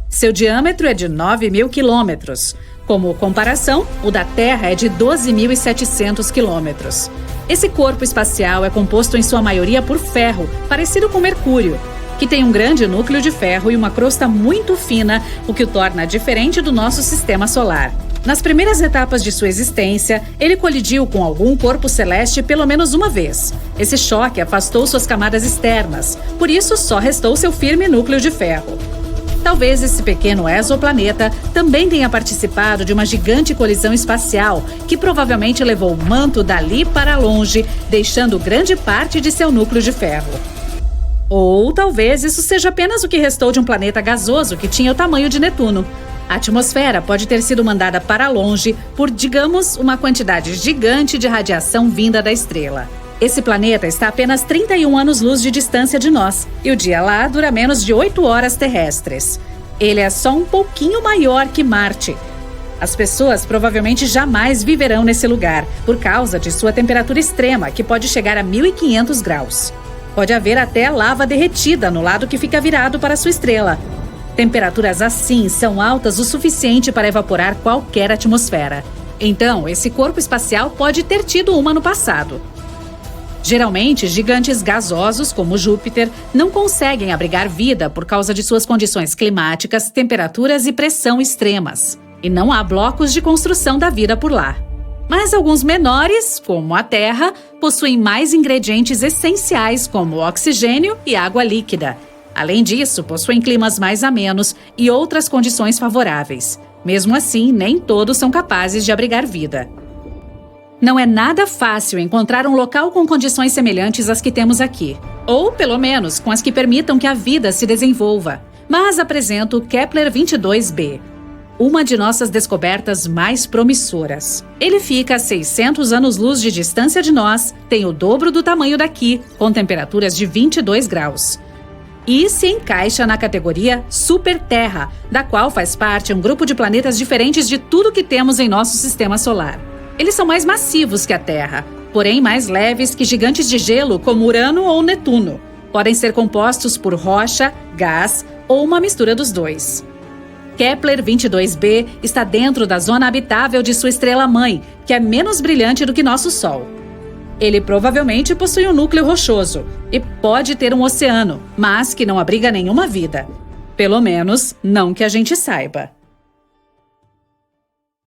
F: Seu diâmetro é de 9.000 quilômetros. Como comparação, o da Terra é de 12.700 quilômetros. Esse corpo espacial é composto em sua maioria por ferro, parecido com Mercúrio, que tem um grande núcleo de ferro e uma crosta muito fina, o que o torna diferente do nosso sistema solar. Nas primeiras etapas de sua existência, ele colidiu com algum corpo celeste pelo menos uma vez. Esse choque afastou suas camadas externas, por isso só restou seu firme núcleo de ferro. Talvez esse pequeno exoplaneta também tenha participado de uma gigante colisão espacial, que provavelmente levou o manto dali para longe, deixando grande parte de seu núcleo de ferro. Ou talvez isso seja apenas o que restou de um planeta gasoso que tinha o tamanho de Netuno. A atmosfera pode ter sido mandada para longe por, digamos, uma quantidade gigante de radiação vinda da estrela. Esse planeta está a apenas 31 anos-luz de distância de nós, e o dia lá dura menos de 8 horas terrestres. Ele é só um pouquinho maior que Marte. As pessoas provavelmente jamais viverão nesse lugar, por causa de sua temperatura extrema, que pode chegar a 1.500 graus. Pode haver até lava derretida no lado que fica virado para sua estrela. Temperaturas assim são altas o suficiente para evaporar qualquer atmosfera. Então, esse corpo espacial pode ter tido uma no passado. Geralmente, gigantes gasosos, como Júpiter, não conseguem abrigar vida por causa de suas condições climáticas, temperaturas e pressão extremas. E não há blocos de construção da vida por lá. Mas alguns menores, como a Terra, possuem mais ingredientes essenciais como oxigênio e água líquida. Além disso, possuem climas mais amenos e outras condições favoráveis. Mesmo assim, nem todos são capazes de abrigar vida. Não é nada fácil encontrar um local com condições semelhantes às que temos aqui. Ou, pelo menos, com as que permitam que a vida se desenvolva. Mas apresento o Kepler-22b. Uma de nossas descobertas mais promissoras. Ele fica a 600 anos-luz de distância de nós, tem o dobro do tamanho daqui, com temperaturas de 22 graus. E se encaixa na categoria Super-Terra, da qual faz parte um grupo de planetas diferentes de tudo que temos em nosso sistema solar. Eles são mais massivos que a Terra, porém mais leves que gigantes de gelo como Urano ou Netuno. Podem ser compostos por rocha, gás ou uma mistura dos dois. Kepler-22b está dentro da zona habitável de sua estrela-mãe, que é menos brilhante do que nosso Sol. Ele provavelmente possui um núcleo rochoso e pode ter um oceano, mas que não abriga nenhuma vida. Pelo menos, não que a gente saiba.